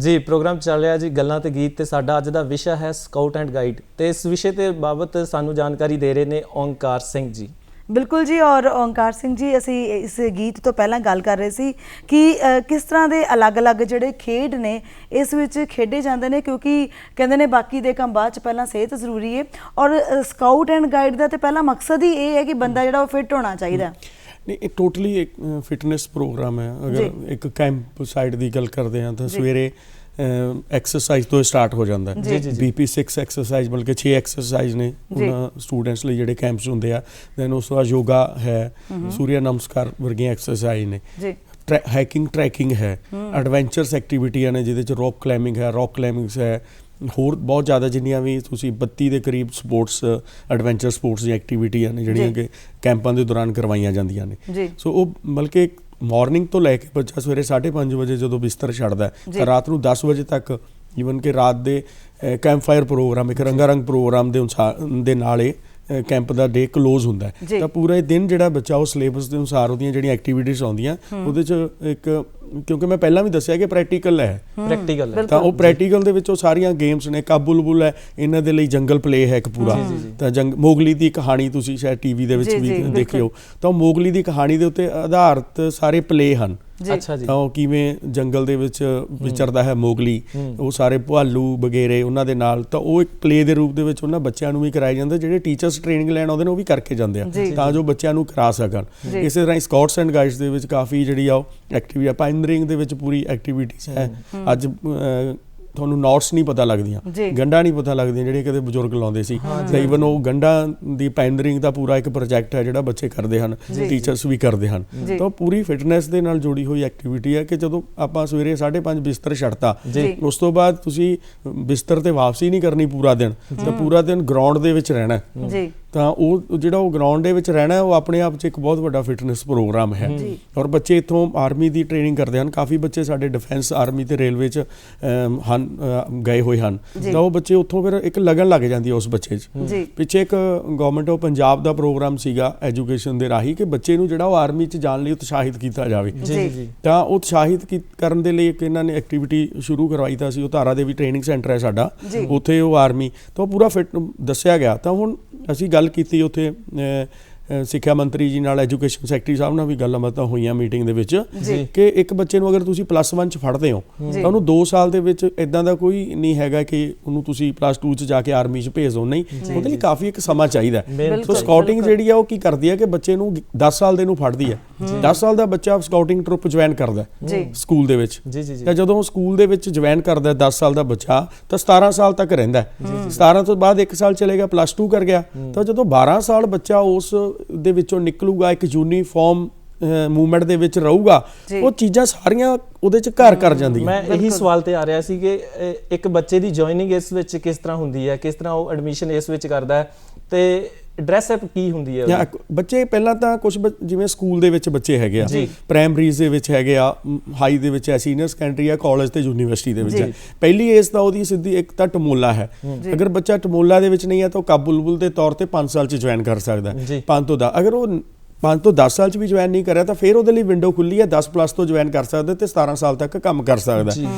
ਜੀ ਪ੍ਰੋਗਰਾਮ ਚੱਲ ਰਿਹਾ ਜੀ ਗੱਲਾਂ ਤੇ ਗੀਤ, ਤੇ ਸਾਡਾ ਅੱਜ ਦਾ ਵਿਸ਼ਾ ਹੈ ਸਕਾਊਟ ਐਂਡ ਗਾਈਡ, ਤੇ ਇਸ ਵਿਸ਼ੇ ਤੇ ਬਾਬਤ ਸਾਨੂੰ ਜਾਣਕਾਰੀ ਦੇ ਰਹੇ ਨੇ ਓਂਕਾਰ ਸਿੰਘ ਜੀ। ਬਿਲਕੁਲ ਜੀ। ਔਰ ਓਂਕਾਰ ਸਿੰਘ ਜੀ, ਅਸੀਂ ਇਸ ਗੀਤ ਤੋਂ ਪਹਿਲਾਂ ਗੱਲ ਕਰ ਰਹੇ ਸੀ ਕਿ ਕਿਸ ਤਰ੍ਹਾਂ ਦੇ ਅਲੱਗ-ਅਲੱਗ ਜਿਹੜੇ ਖੇਡ ਨੇ ਇਸ ਵਿੱਚ ਖੇਡੇ ਜਾਂਦੇ ਨੇ, ਕਿਉਂਕਿ ਕਹਿੰਦੇ ਨੇ ਬਾਕੀ ਦੇ ਕੰਮ ਬਾਅਦ 'ਚ ਪਹਿਲਾਂ ਸਿਹਤ ਜ਼ਰੂਰੀ ਹੈ। ਔਰ ਸਕਾਊਟ ਐਂਡ ਗਾਈਡ ਦਾ ਤਾਂ ਪਹਿਲਾ ਮਕਸਦ ਹੀ ਇਹ ਹੈ ਕਿ ਬੰਦਾ ਜਿਹੜਾ ਉਹ ਫਿੱਟ ਹੋਣਾ ਚਾਹੀਦਾ। ਨਹੀਂ, ਇਹ ਟੋਟਲੀ ਇੱਕ ਫਿਟਨੈਸ ਪ੍ਰੋਗਰਾਮ ਹੈ। ਅਗਰ ਇੱਕ ਕੈਂਪ ਸਾਈਡ ਦੀ ਗੱਲ ਕਰਦੇ ਹਾਂ ਤਾਂ ਸਵੇਰੇ ਐਕਸਰਸਾਈਜ਼ ਤੋਂ ਸਟਾਰਟ ਹੋ ਜਾਂਦਾ ਹੈ। BP6 ਐਕਸਰਸਾਈਜ਼ ਬਲਕਿ 6 ਐਕਸਰਸਾਈਜ਼ ਨੇ ਉਹਨਾਂ ਸਟੂਡੈਂਟਸ ਲਈ ਜਿਹੜੇ ਕੈਂਪਸ ਹੁੰਦੇ ਆ। ਦੈਨ ਉਸ ਤੋਂ ਬਾਅਦ ਯੋਗਾ ਹੈ, ਸੂਰਿਆ ਨਮਸਕਾਰ ਵਰਗੀਆਂ ਐਕਸਰਸਾਈਜ਼ ਨੇ, ਹਾਈਕਿੰਗ ਟਰੈਕਿੰਗ ਹੈ, ਐਡਵੈਂਚਰਸ ਐਕਟੀਵਿਟੀਆਂ ਨੇ ਜਿਹਦੇ 'ਚ ਰੌਕ ਕਲਾਈਮਿੰਗ ਹੈ, ਰੌਕ ਕਲਾਈਮਿੰਗਸ ਹੈ, ਹੋਰ ਬਹੁਤ ਜ਼ਿਆਦਾ ਜਿੰਨੀਆਂ ਵੀ ਤੁਸੀਂ 32 ਦੇ ਕਰੀਬ ਸਪੋਰਟਸ ਐਡਵੈਂਚਰ ਸਪੋਰਟਸ ਦੀਆਂ ਐਕਟੀਵਿਟੀਆਂ ਨੇ ਜਿਹੜੀਆਂ ਕਿ ਕੈਂਪਾਂ ਦੇ ਦੌਰਾਨ ਕਰਵਾਈਆਂ ਜਾਂਦੀਆਂ ਨੇ। ਸੋ ਉਹ ਬਲਕਿ ਮਾਰਨਿੰਗ ਤੋਂ ਲੈ ਕੇ ਬੱਚਾ ਸਵੇਰੇ 5:30 ਵਜੇ ਜਦੋਂ ਬਿਸਤਰ ਛੱਡਦਾ ਤਾਂ ਰਾਤ ਨੂੰ 10 ਵਜੇ ਤੱਕ, ਈਵਨ ਕਿ ਰਾਤ ਦੇ ਕੈਂਪ ਫਾਇਰ ਪ੍ਰੋਗਰਾਮ, ਇੱਕ ਰੰਗਾ ਰੰਗ ਪ੍ਰੋਗਰਾਮ ਦੇ ਨਾਲ ਇਹ ਕੈਂਪ ਦਾ ਡੇ ਕਲੋਜ਼ ਹੁੰਦਾ ਹੈ। ਤਾਂ ਪੂਰਾ ਦਿਨ ਜਿਹੜਾ ਬੱਚਾ ਉਹ ਸਿਲੇਬਸ ਦੇ ਅਨੁਸਾਰ ਉਹਦੀਆਂ ਜਿਹੜੀਆਂ ਐਕਟੀਵਿਟੀਜ਼ ਆਉਂਦੀਆਂ ਉਹਦੇ 'ਚ ਇੱਕ, ਕਿਉਂਕਿ ਮੈਂ ਪਹਿਲਾਂ ਵੀ ਦੱਸਿਆ ਕਿ ਪ੍ਰੈਕਟੀਕਲ ਹੈ, ਤਾਂ ਉਹ ਪ੍ਰੈਕਟੀਕਲ ਦੇ ਵਿੱਚ ਉਹ ਸਾਰੀਆਂ ਗੇਮਸ ਨੇ। ਕਾਬੁਲਬੁਲ ਹੈ, ਇਹਨਾਂ ਦੇ ਲਈ ਜੰਗਲ ਪਲੇ ਹੈ ਇੱਕ ਪੂਰਾ। ਤਾਂ ਮੋਗਲੀ ਦੀ ਕਹਾਣੀ ਤੁਸੀਂ ਸ਼ਾਇਦ ਟੀਵੀ ਦੇ ਵਿੱਚ ਵੀ ਦੇਖਿਓ, ਤਾਂ ਉਹ ਮੋਗਲੀ ਦੀ ਕਹਾਣੀ ਦੇ ਉੱਤੇ ਆਧਾਰਿਤ ਸਾਰੇ ਪਲੇ ਹਨ। ਤਾਂ ਉਹ ਕਿਵੇਂ ਜੰਗਲ ਦੇ ਵਿੱਚ ਵਿਚਰਦਾ ਹੈ ਮੋਗਲੀ, ਉਹ ਸਾਰੇ ਭਾਲੂ ਵਗੈਰੇ ਉਹਨਾਂ ਦੇ ਨਾਲ, ਤਾਂ ਉਹ ਇੱਕ ਪਲੇ ਦੇ ਰੂਪ ਦੇ ਵਿੱਚ ਉਹਨਾਂ ਬੱਚਿਆਂ ਨੂੰ ਵੀ ਕਰਾਇਆ ਜਾਂਦਾ। ਜਿਹੜੇ ਟੀਚਰਸ ਟ੍ਰੇਨਿੰਗ ਲੈਣ ਆਉਂਦੇ ਨੇ ਉਹ ਵੀ ਕਰਕੇ ਜਾਂਦੇ ਆ ਤਾਂ ਜੋ ਬੱਚਿਆਂ ਨੂੰ ਕਰਾ ਸਕਣ। ਇਸੇ ਤਰ੍ਹਾਂ ਸਕਾਊਟਸ ਐਂਡ ਗਾਈਡਸ ਦੇ ਵਿੱਚ ਕਾਫੀ ਜਿਹੜੀ ਆ ਉਹ ਐਕਟੀਵਿਟੀ ਆ। ਪਾਇਨਰਿੰਗ ਦੇ ਵਿੱਚ ਪੂਰੀ ਐਕਟੀਵਿਟੀਜ਼ ਹੈ। ਅੱਜ ਤੁਹਾਨੂੰ ਨੋਟਸ ਨਹੀਂ ਪਤਾ ਲੱਗਦੀਆਂ, ਗੰਢਾਂ ਨਹੀਂ ਪਤਾ ਲੱਗਦੀਆਂ ਜਿਹੜੀਆਂ ਕਦੇ ਬਜ਼ੁਰਗ ਲਾਉਂਦੇ ਸੀ। ਤਾਂ ਈਵਨ ਉਹ ਗੰਢਾਂ ਦੀ ਪਾਇਨਰਿੰਗ ਦਾ ਪੂਰਾ ਇੱਕ ਪ੍ਰੋਜੈਕਟ ਹੈ ਜਿਹੜਾ ਬੱਚੇ ਕਰਦੇ ਹਨ, ਟੀਚਰਸ ਵੀ ਕਰਦੇ ਹਨ। ਤਾਂ ਉਹ ਪੂਰੀ ਫਿਟਨੈਸ ਦੇ ਨਾਲ ਜੁੜੀ ਹੋਈ ਐਕਟੀਵਿਟੀ ਹੈ ਕਿ ਜਦੋਂ ਆਪਾਂ ਸਵੇਰੇ 5:30 ਬਿਸਤਰ ਛੱਡਤਾ, ਉਸ ਤੋਂ ਬਾਅਦ ਤੁਸੀਂ ਬਿਸਤਰ ਤੇ ਵਾਪਸੀ ਨਹੀਂ ਕਰਨੀ ਪੂਰਾ ਦਿਨ, ਤਾਂ ਪੂਰਾ ਦਿਨ ਗਰਾਊਂਡ ਦੇ ਵਿੱਚ ਰਹਿਣਾ। ਤਾਂ ਉਹ ਜਿਹੜਾ ਉਹ ਗਰਾਊਂਡ ਦੇ ਵਿੱਚ ਰਹਿਣਾ ਉਹ ਆਪਣੇ ਆਪ 'ਚ ਇੱਕ ਬਹੁਤ ਵੱਡਾ ਫਿਟਨੈਸ ਪ੍ਰੋਗਰਾਮ ਹੈ। ਔਰ ਬੱਚੇ ਇੱਥੋਂ ਆਰਮੀ ਦੀ ਟ੍ਰੇਨਿੰਗ ਕਰਦੇ ਹਨ। ਕਾਫੀ ਬੱਚੇ ਸਾਡੇ ਡਿਫੈਂਸ ਆਰਮੀ ਤੇ ਰੇਲਵੇ 'ਚ ਹਨ ਗਏ ਹੋਏ ਹਨ। ਤਾਂ ਉਹ ਬੱਚੇ ਉੱਥੋਂ ਫਿਰ ਇੱਕ ਲਗਨ ਲੱਗ ਜਾਂਦੀ ਹੈ ਉਸ ਬੱਚੇ 'ਚ। ਪਿੱਛੇ ਇੱਕ ਗਵਰਨਮੈਂਟ ਆਫ ਪੰਜਾਬ ਦਾ ਪ੍ਰੋਗਰਾਮ ਸੀਗਾ ਐਜੂਕੇਸ਼ਨ ਦੇ ਰਾਹੀਂ ਕਿ ਬੱਚੇ ਨੂੰ ਜਿਹੜਾ ਉਹ ਆਰਮੀ 'ਚ ਜਾਣ ਲਈ ਉਤਸ਼ਾਹਿਤ ਕੀਤਾ ਜਾਵੇ। ਤਾਂ ਉਹ ਉਤਸ਼ਾਹਿਤ ਕਰਨ ਦੇ ਲਈ ਇੱਕ ਇਹਨਾਂ ਨੇ ਐਕਟੀਵਿਟੀ ਸ਼ੁਰੂ ਕਰਵਾਈ। ਤਾਂ ਅਸੀਂ ਉਹ ਧਾਰਾ ਦੇ ਵੀ ਟ੍ਰੇਨਿੰਗ ਸੈਂਟਰ ਹੈ ਸਾਡਾ, ਉੱਥੇ ਉਹ ਆਰਮੀ ਤਾਂ ਪੂਰਾ ਫਿਟ ਦੱਸਿਆ ਗਿਆ। ਤਾਂ ਹੁਣ ਅਸੀਂ ਗੱਲ ਕੀਤੀ ਉੱਥੇ ਸਿੱਖਿਆ ਮੰਤਰੀ ਜੀ ਨਾਲ, ਐਜੂਕੇਸ਼ਨ ਸੈਕਟਰੀ ਸਾਹਿਬ ਨਾਲ ਵੀ ਗੱਲਾਂ ਬਾਤਾਂ ਹੋਈਆਂ ਮੀਟਿੰਗ ਦੇ ਵਿੱਚ ਕਿ ਇੱਕ ਬੱਚੇ ਨੂੰ ਅਗਰ ਤੁਸੀਂ +1 'ਚ ਫੜਦੇ ਹੋ ਤਾਂ ਉਹਨੂੰ 2 ਸਾਲ ਦੇ ਵਿੱਚ ਇਦਾਂ ਦਾ ਕੋਈ ਨਹੀਂ ਹੈਗਾ ਕਿ ਉਹਨੂੰ ਤੁਸੀਂ +2 'ਚ ਜਾ ਕੇ ਆਰਮੀ 'ਚ ਭੇਜ ਦਿਓ। ਨਹੀਂ, ਉਹਦੇ ਲਈ ਕਾਫੀ ਇੱਕ ਸਮਾਂ ਚਾਹੀਦਾ। ਸੋ ਸਕਾਊਟਿੰਗ ਜਿਹੜੀ ਆ ਉਹ ਕੀ ਕਰਦੀ ਹੈ ਕਿ ਬੱਚੇ ਨੂੰ 10 ਸਾਲ ਦੇ ਨੂੰ ਫੜਦੀ ਹੈ। 10 ਸਾਲ ਦਾ ਬੱਚਾ ਸਕਾਊਟਿੰਗ ਟਰੁੱਪ ਜੁਆਇਨ ਕਰਦਾ ਸਕੂਲ ਦੇ ਵਿੱਚ। ਤਾਂ ਜਦੋਂ ਸਕੂਲ ਦੇ ਵਿੱਚ ਜੁਆਇਨ ਕਰਦਾ 10 ਸਾਲ ਦਾ ਬੱਚਾ ਤਾਂ 17 ਸਾਲ ਤੱਕ ਰਹਿੰਦਾ। 17 ਤੋਂ ਬਾਅਦ 1 ਸਾਲ ਚਲੇਗਾ, +2 ਕਰ ਗਿਆ। ਤਾਂ ਜਦੋਂ 12 ਸਾਲ ਬੱਚਾ ਉਸ ਦੇ ਵਿੱਚੋਂ ਨਿਕਲੂਗਾ, ਇੱਕ ਯੂਨੀਫਾਰਮ ਮੂਵਮੈਂਟ ਦੇ ਵਿੱਚ ਰਹੂਗਾ, ਉਹ ਚੀਜ਼ਾਂ ਸਾਰੀਆਂ ਉਹਦੇ 'ਚ ਘਰ ਕਰ ਜਾਂਦੀਆਂ। ਮੈਂ ਇਹੀ ਸਵਾਲ ਤੇ ਆ ਰਿਹਾ ਸੀ ਕਿ ਇੱਕ ਬੱਚੇ ਦੀ ਜੁਆਇਨਿੰਗ ਇਸ ਵਿੱਚ ਕਿਸ ਤਰ੍ਹਾਂ ਹੁੰਦੀ ਹੈ, ਕਿਸ ਤਰ੍ਹਾਂ ਉਹ ਐਡਮਿਸ਼ਨ ਇਸ ਵਿੱਚ ਕਰਦਾ ਹੈ, ਤੇ ਡਰੈਸ ਅਪ ਕੀ ਹੁੰਦੀ ਹੈ? ਬੱਚੇ ਪਹਿਲਾਂ ਤਾਂ ਕੁਝ ਜਿਵੇਂ ਸਕੂਲ ਦੇ ਵਿੱਚ ਬੱਚੇ ਹੈਗੇ ਆ, ਪ੍ਰਾਇਮਰੀਜ਼ ਦੇ ਵਿੱਚ ਹੈਗੇ ਆ, ਹਾਈ ਦੇ ਵਿੱਚ ਹੈ, ਸੀਨੀਅਰ ਸੈਕੰਡਰੀ ਆ, ਕਾਲਜ ਤੇ ਯੂਨੀਵਰਸਿਟੀ ਦੇ ਵਿੱਚ ਹੈ। ਪਹਿਲੀ ਏਜ ਤਾਂ ਉਹਦੀ ਸਿੱਧੀ ਇੱਕ ਤਾਂ ਟਮੋਲਾ ਹੈ। ਅਗਰ ਬੱਚਾ ਟਮੋਲਾ ਦੇ ਵਿੱਚ ਨਹੀਂ ਹੈ ਤਾਂ ਉਹ ਕਾਬੁਲਬੁਲ ਦੇ ਤੌਰ ਤੇ 5 ਸਾਲ 'ਚ ਜੁਆਇਨ ਕਰ ਸਕਦਾ। 5 ਤੋਂ 10 ਅਗਰ ਉਹ 5 ਤੋਂ 10 ਸਾਲ 'ਚ ਵੀ ਜੁਆਇਨ ਨਹੀਂ ਕਰਿਆ ਤਾਂ ਫਿਰ ਉਹਦੇ ਲਈ ਵਿੰਡੋ ਖੁੱਲੀ ਹੈ, 10+ ਤੋਂ ਜੁਆਇਨ ਕਰ ਸਕਦਾ ਤੇ 17 ਸਾਲ ਤੱਕ ਕੰਮ ਕਰ ਸਕਦਾ।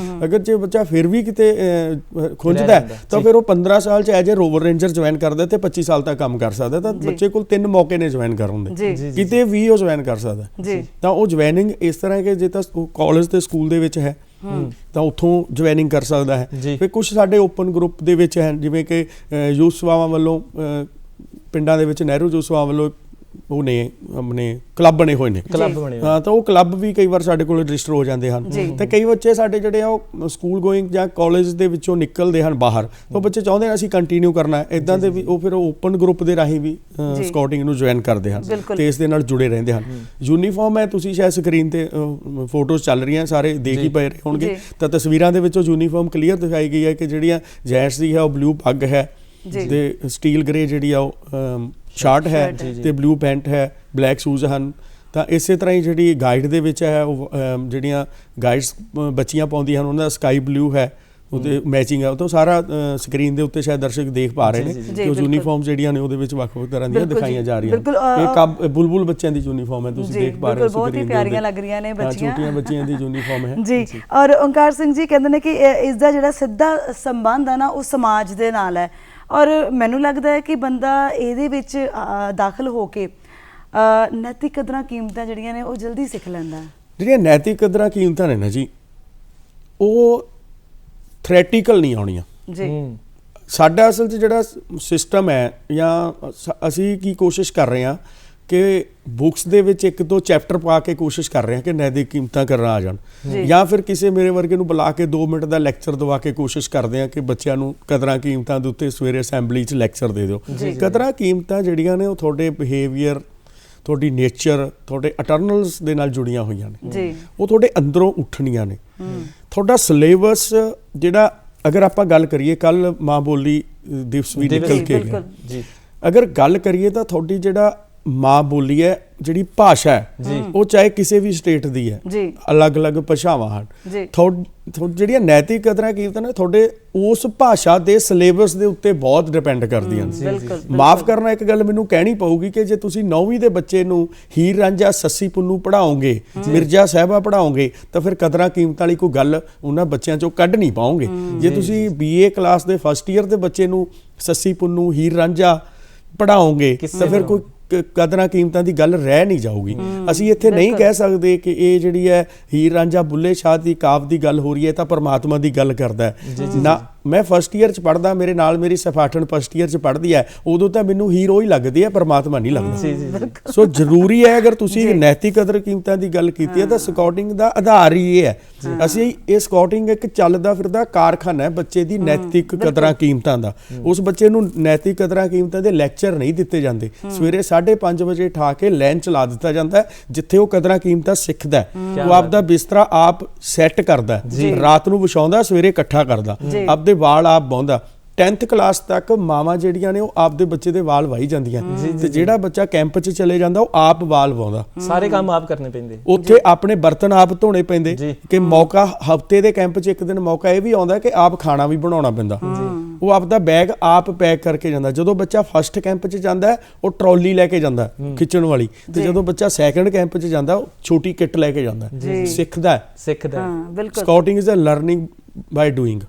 ਅਗਰ ਜੇ ਬੱਚਾ ਫਿਰ ਵੀ ਕਿਤੇ ਖੁੰਝਦਾ ਤਾਂ ਫਿਰ ਉਹ 15 ਸਾਲ 'ਚ as a Rover ranger join ਕਰਦਾ ਤੇ 25 ਸਾਲ ਤੱਕ ਕੰਮ ਕਰ ਸਕਦਾ। ਤਾਂ ਬੱਚੇ ਕੋਲ 3 ਮੌਕੇ ਨੇ ਜੁਆਇਨ ਕਰਨ ਦੇ, ਕਿਤੇ ਵੀ ਉਹ ਜੁਆਇਨ ਕਰ ਸਕਦਾ। ਤਾਂ ਉਹ ਜੁਆਇਨਿੰਗ ਇਸ ਤਰ੍ਹਾਂ ਕਿ ਜੇ ਤਾਂ ਕਾਲਜ ਤੇ ਸਕੂਲ ਦੇ ਵਿੱਚ ਹੈ ਤਾਂ ਉੱਥੋਂ ਜੁਆਇਨਿੰਗ ਕਰ ਸਕਦਾ ਹੈ। ਫਿਰ ਕੁਝ ਸਾਡੇ ਓਪਨ ਗਰੁੱਪ ਦੇ ਵਿੱਚ ਹੈ, ਜਿਵੇਂ ਕਿ ਯੂਥ ਸੇਵਾਵਾਂ ਵੱਲੋਂ ਪਿੰਡਾਂ ਦੇ ਵਿੱਚ ਨਹਿਰੂ ਯੂਥ ਸੇਵਾ ਵੱਲੋਂ ਉਹ ਨੇ ਆਪਣੇ ਕਲੱਬ ਬਣੇ ਹੋਏ ਨੇ। ਹਾਂ, ਤਾਂ ਉਹ ਕਲੱਬ ਵੀ ਕਈ ਵਾਰ ਸਾਡੇ ਕੋਲ ਰਜਿਸਟਰ ਹੋ ਜਾਂਦੇ ਹਨ। ਤੇ ਕਈ ਬੱਚੇ ਸਾਡੇ ਜਿਹੜੇ ਆ ਉਹ ਸਕੂਲ ਗੋਇੰਗ ਜਾਂ ਕਾਲਜ ਦੇ ਵਿੱਚੋਂ ਨਿਕਲਦੇ ਹਨ ਬਾਹਰ, ਉਹ ਬੱਚੇ ਚਾਹੁੰਦੇ ਨੇ ਅਸੀਂ ਕੰਟੀਨਿਊ ਕਰਨਾ ਹੈ ਇੱਦਾਂ ਦੇ ਵੀ, ਉਹ ਫਿਰ ਓਪਨ ਗਰੁੱਪ ਦੇ ਰਾਹੀਂ ਵੀ ਸਕਾਊਟਿੰਗ ਨੂੰ ਜੁਆਇਨ ਕਰਦੇ ਹਨ ਤੇ ਇਸ ਦੇ ਨਾਲ ਜੁੜੇ ਰਹਿੰਦੇ ਹਨ। ਯੂਨੀਫਾਰਮ ਹੈ, ਤੁਸੀਂ ਸ਼ਾਇਦ ਸਕਰੀਨ ਤੇ ਫੋਟੋਜ਼ ਚੱਲ ਰਹੀਆਂ, ਸਾਰੇ ਦੇਖ ਹੀ ਪਏ ਹੋਣਗੇ। ਤਾਂ ਤਸਵੀਰਾਂ ਦੇ ਵਿੱਚੋਂ ਯੂਨੀਫਾਰਮ ਕਲੀਅਰ ਦਿਖਾਈ ਗਈ ਹੈ ਕਿ ਜਿਹੜੀਆਂ ਜੈਂਟਸ ਦੀ ਹੈ ਉਹ ਬਲੂ ਪੱਗ ਹੈ ਤੇ ਸਟੀਲ ਗ੍ਰੇ ਜਿਹੜੀ ਆ ਉਹ ਸ਼ਰਟ ਹੈ ਤੇ ਬਲੂ ਪੈਂਟ ਹੈ, ਬਲੈਕ ਸ਼ੂਜ਼ ਹਨ। ਤਾਂ ਇਸੇ ਤਰ੍ਹਾਂ ਹੀ ਜਿਹੜੀ ਗਾਈਡ ਦੇ ਵਿੱਚ ਹੈ ਉਹ ਜਿਹੜੀਆਂ ਗਾਈਡਸ ਬੱਚੀਆਂ ਪਾਉਂਦੀਆਂ ਹਨ ਉਹਨਾਂ ਦਾ ਸਕਾਈ ਬਲੂ ਹੈ, ਉਹਦੇ ਮੈਚਿੰਗ ਆ, ਉਹ ਤੋਂ ਸਾਰਾ ਸਕਰੀਨ ਦੇ ਉੱਤੇ ਸ਼ਾਇਦ ਦਰਸ਼ਕ ਦੇਖ ਪਾ ਰਹੇ ਨੇ ਕਿ ਉਹ ਯੂਨੀਫਾਰਮ ਜਿਹੜੀਆਂ ਨੇ ਉਹਦੇ ਵਿੱਚ ਵੱਖ-ਵੱਖ ਤਰ੍ਹਾਂ ਦੀਆਂ ਦਿਖਾਈਆਂ ਜਾ ਰਹੀਆਂ ਇਹ ਬੁਲਬੁਲ ਬੱਚਿਆਂ ਦੀ ਯੂਨੀਫਾਰਮ ਹੈ, ਤੁਸੀਂ ਦੇਖ ਪਾ ਰਹੇ ਹੋ, ਬਹੁਤ ਹੀ ਪਿਆਰੀਆਂ ਲੱਗ ਰਹੀਆਂ ਨੇ ਬੱਚੀਆਂ, ਛੋਟੀਆਂ ਬੱਚੀਆਂ ਦੀ ਯੂਨੀਫਾਰਮ ਹੈ ਜੀ। ਔਰ ਓਂਕਾਰ ਸਿੰਘ ਜੀ ਕਹਿੰਦੇ ਨੇ ਕਿ ਇਸ ਦਾ ਜਿਹੜਾ ਸਿੱਧਾ ਸੰਬੰਧ ਹੈ ਨਾ ਉਹ ਸਮਾਜ ਦੇ ਨਾਲ ਹੈ, ਔਰ ਮੈਨੂੰ ਲੱਗਦਾ ਹੈ ਕਿ ਬੰਦਾ ਇਹਦੇ ਵਿੱਚ ਦਾਖਲ ਹੋ ਕੇ ਨੈਤਿਕ ਕਦਰਾਂ ਕੀਮਤਾਂ ਜਿਹੜੀਆਂ ਨੇ ਉਹ ਜਲਦੀ ਸਿੱਖ ਲੈਂਦਾ ਹੈ। ਜਿਹੜੀਆਂ ਨੈਤਿਕ ਕਦਰਾਂ ਕੀਮਤਾਂ ਨੇ ਨਾ ਜੀ, ਉਹ ਥਿਓਰੈਟੀਕਲ ਨਹੀਂ ਆਉਣੀਆਂ ਜੀ। ਸਾਡਾ ਅਸਲ 'ਚ ਜਿਹੜਾ ਸਿਸਟਮ ਹੈ ਜਾਂ ਅਸੀਂ ਕੀ ਕੋਸ਼ਿਸ਼ ਕਰ ਰਹੇ ਹਾਂ ਕਿ ਬੁੱਕਸ ਦੇ ਵਿੱਚ 1-2 ਚੈਪਟਰ ਪਾ ਕੇ ਕੋਸ਼ਿਸ਼ ਕਰ ਰਹੇ ਹਾਂ ਕਿ ਨੈਤਿਕ ਕੀਮਤਾਂ ਕਰਨਾ ਆ ਜਾਣ, ਜਾਂ ਫਿਰ ਕਿਸੇ ਮੇਰੇ ਵਰਗੇ ਨੂੰ ਬੁਲਾ ਕੇ 2 ਮਿੰਟ ਦਾ ਲੈਕਚਰ ਦਵਾ ਕੇ ਕੋਸ਼ਿਸ਼ ਕਰਦੇ ਹਾਂ ਕਿ ਬੱਚਿਆਂ ਨੂੰ ਕਦਰਾਂ ਕੀਮਤਾਂ ਦੇ ਉੱਤੇ ਸਵੇਰੇ ਅਸੈਂਬਲੀ 'ਚ ਲੈਕਚਰ ਦੇ ਦਿਓ। ਕਦਰਾਂ ਕੀਮਤਾਂ ਜਿਹੜੀਆਂ ਨੇ ਉਹ ਤੁਹਾਡੇ ਬਿਹੇਵੀਅਰ, ਤੁਹਾਡੀ ਨੇਚਰ, ਤੁਹਾਡੇ ਅਟਰਨਲਸ ਦੇ ਨਾਲ ਜੁੜੀਆਂ ਹੋਈਆਂ ਨੇ, ਉਹ ਤੁਹਾਡੇ ਅੰਦਰੋਂ ਉੱਠਣੀਆਂ ਨੇ। ਤੁਹਾਡਾ ਸਿਲੇਬਸ ਜਿਹੜਾ, ਅਗਰ ਆਪਾਂ ਗੱਲ ਕਰੀਏ, ਕੱਲ ਮਾਂ ਬੋਲੀ ਦਿਵਸ ਵੀ ਨਿਕਲ ਕੇ ਗਿਆ, ਅਗਰ ਗੱਲ ਕਰੀਏ ਤਾਂ ਤੁਹਾਡੀ ਜਿਹੜਾ ਮਾਂ ਬੋਲੀ ਹੈ, ਜਿਹੜੀ ਭਾਸ਼ਾ ਹੈ, ਉਹ ਚਾਹੇ ਕਿਸੇ ਵੀ ਸਟੇਟ ਦੀ ਹੈ, ਅਲੱਗ-ਅਲੱਗ ਭਾਸ਼ਾਵਾਂ ਹਨ, ਜਿਹੜੀਆਂ ਨੈਤਿਕ ਕਦਰਾਂ ਕੀਮਤਾਂ ਨੇ ਤੁਹਾਡੇ ਉਸ ਭਾਸ਼ਾ ਦੇ ਸਿਲੇਬਸ ਦੇ ਉੱਤੇ ਬਹੁਤ ਡਿਪੈਂਡ ਕਰਦੀਆਂ ਨੇ। ਮਾਫ ਕਰਨਾ, ਇੱਕ ਗੱਲ ਮੈਨੂੰ ਕਹਿਣੀ ਪਊਗੀ ਕਿ ਜੇ ਤੁਸੀਂ 9ਵੀਂ ਦੇ ਬੱਚੇ ਨੂੰ ਹੀਰ ਰਾਂਝਾ ਸੱਸੀ ਪੁੰਨੂ ਪੜ੍ਹਾਓਗੇ, ਮਿਰਜ਼ਾ ਸਾਹਿਬਾ ਪੜ੍ਹਾਓਗੇ, ਤਾਂ ਫਿਰ ਕਦਰਾਂ ਕੀਮਤਾਂ ਵਾਲੀ ਕੋਈ ਗੱਲ ਉਹਨਾਂ ਬੱਚਿਆਂ ਚੋਂ ਕੱਢ ਨਹੀਂ ਪਾਓਗੇ। ਜੇ ਤੁਸੀਂ BA ਕਲਾਸ ਦੇ ਫਸਟ ਈਅਰ ਦੇ ਬੱਚੇ ਨੂੰ ਸੱਸੀ ਪੁੰਨੂ ਹੀਰ ਰਾਂਝਾ ਪੜ੍ਹਾਓਗੇ ਤਾਂ ਫਿਰ ਕੋਈ ਕਦਰਾਂ ਕੀਮਤਾਂ ਦੀ ਗੱਲ ਰਹਿ ਨਹੀਂ ਜਾਊਗੀ। ਅਸੀਂ ਇੱਥੇ ਨਹੀਂ ਕਹਿ ਸਕਦੇ ਕਿ ਇਹ ਜਿਹੜੀ ਹੈ ਹੀਰ ਰਾਂਝਾ ਬੁੱਲੇ ਸ਼ਾਹ ਦੀ ਕਾਵਿ ਦੀ ਗੱਲ ਹੋ ਰਹੀ ਹੈ ਤਾਂ ਪਰਮਾਤਮਾ ਦੀ ਗੱਲ ਕਰਦਾ ਹੈ ਨਾ। ਮੈਂ ਫਸਟ ਈਅਰ 'ਚ ਪੜ੍ਹਦਾ, ਮੇਰੇ ਨਾਲ ਮੇਰੀ ਸਫਾਠਣ ਫਸਟ ਈਅਰ 'ਚ ਪੜ੍ਹਦੀ ਹੈ, ਉਦੋਂ ਤਾਂ ਮੈਨੂੰ ਹੀਰੋ ਹੀ ਲੱਗਦੀ ਹੈ, ਪਰਮਾਤਮਾ ਨਹੀਂ ਲੱਗਦਾ। ਸੋ ਜ਼ਰੂਰੀ ਹੈ, ਅਗਰ ਤੁਸੀਂ ਨੈਤਿਕ ਕਦਰ ਕੀਮਤਾਂ ਦੀ ਗੱਲ ਕੀਤੀ ਹੈ ਤਾਂ ਸਕਾਊਟਿੰਗ ਦਾ ਆਧਾਰ ਹੀ ਇਹ ਹੈ। ਅਸੀਂ ਇਹ ਸਕਾਊਟਿੰਗ ਇੱਕ ਚੱਲਦਾ ਫਿਰਦਾ ਕਾਰਖਾਨਾ ਹੈ ਬੱਚੇ ਦੀ ਨੈਤਿਕ ਕਦਰਾਂ ਕੀਮਤਾਂ ਦਾ। ਉਸ ਬੱਚੇ ਨੂੰ ਨੈਤਿਕ ਕਦਰਾਂ ਕੀਮਤਾਂ ਦੇ ਲੈਕਚਰ ਨਹੀਂ ਦਿੱਤੇ ਜਾਂਦੇ, ਸਵੇਰੇ 5:30 ਵਜੇ ਠਾ ਕੇ ਲਾਈਨ ਚਲਾ ਦਿੱਤਾ ਜਾਂਦਾ ਹੈ, ਜਿੱਥੇ ਉਹ ਕਦਰਾਂ ਕੀਮਤਾਂ ਸਿੱਖਦਾ, ਉਹ ਆਪਦਾ ਬਿਸਤਰਾ ਆਪ ਸੈੱਟ ਕਰਦਾ, ਰਾਤ ਨੂੰ ਵਿਛਾਉਂਦਾ, ਸਵੇਰੇ ਇਕੱਠਾ ਕਰਦਾ, ਆਪਦੇ ਵਾਲ ਆਪ ਵਾਹੁੰਦਾ। 10th ਕਲਾਸ ਤੱਕ ਮਾਵਾਂ ਜਿਹੜੀਆਂ ਨੇ ਉਹ ਆਪਦੇ ਬੱਚੇ ਦੇ ਵਾਲ ਵਾਹੀ ਜਾਂਦੀਆਂ, ਤੇ ਜਿਹੜਾ ਬੱਚਾ ਕੈਂਪ 'ਚ ਚਲੇ ਜਾਂਦਾ ਉਹ ਆਪ ਵਾਲ ਵਾਹੁੰਦਾ, ਸਾਰੇ ਕੰਮ ਆਪ ਕਰਨੇ ਪੈਂਦੇ, ਉੱਥੇ ਆਪਣੇ ਬਰਤਨ ਆਪ ਧੋਣੇ ਪੈਂਦੇ। ਕਿ ਮੌਕਾ ਹਫਤੇ ਦੇ ਕੈਂਪ 'ਚ ਇੱਕ ਦਿਨ ਮੌਕਾ ਇਹ ਵੀ ਆਉਂਦਾ ਕਿ ਆਪ ਖਾਣਾ ਵੀ ਬਣਾਉਣਾ ਪੈਂਦਾ, ਉਹ ਆਪਦਾ ਬੈਗ ਆਪ ਪੈਕ ਕਰਕੇ ਜਾਂਦਾ। ਜਦੋਂ ਬੱਚਾ ਫਸਟ ਕੈਂਪ 'ਚ ਜਾਂਦਾ ਉਹ ਟਰਾਲੀ ਲੈ ਕੇ ਜਾਂਦਾ ਖਿੱਚਣ ਵਾਲੀ, ਤੇ ਜਦੋਂ ਬੱਚਾ ਸੈਕੰਡ ਕੈਂਪ 'ਚ ਜਾਂਦਾ ਉਹ ਛੋਟੀ ਕਿੱਟ ਲੈ ਕੇ ਜਾਂਦਾ, ਸਿੱਖਦਾ। Scouting is a learning by doing,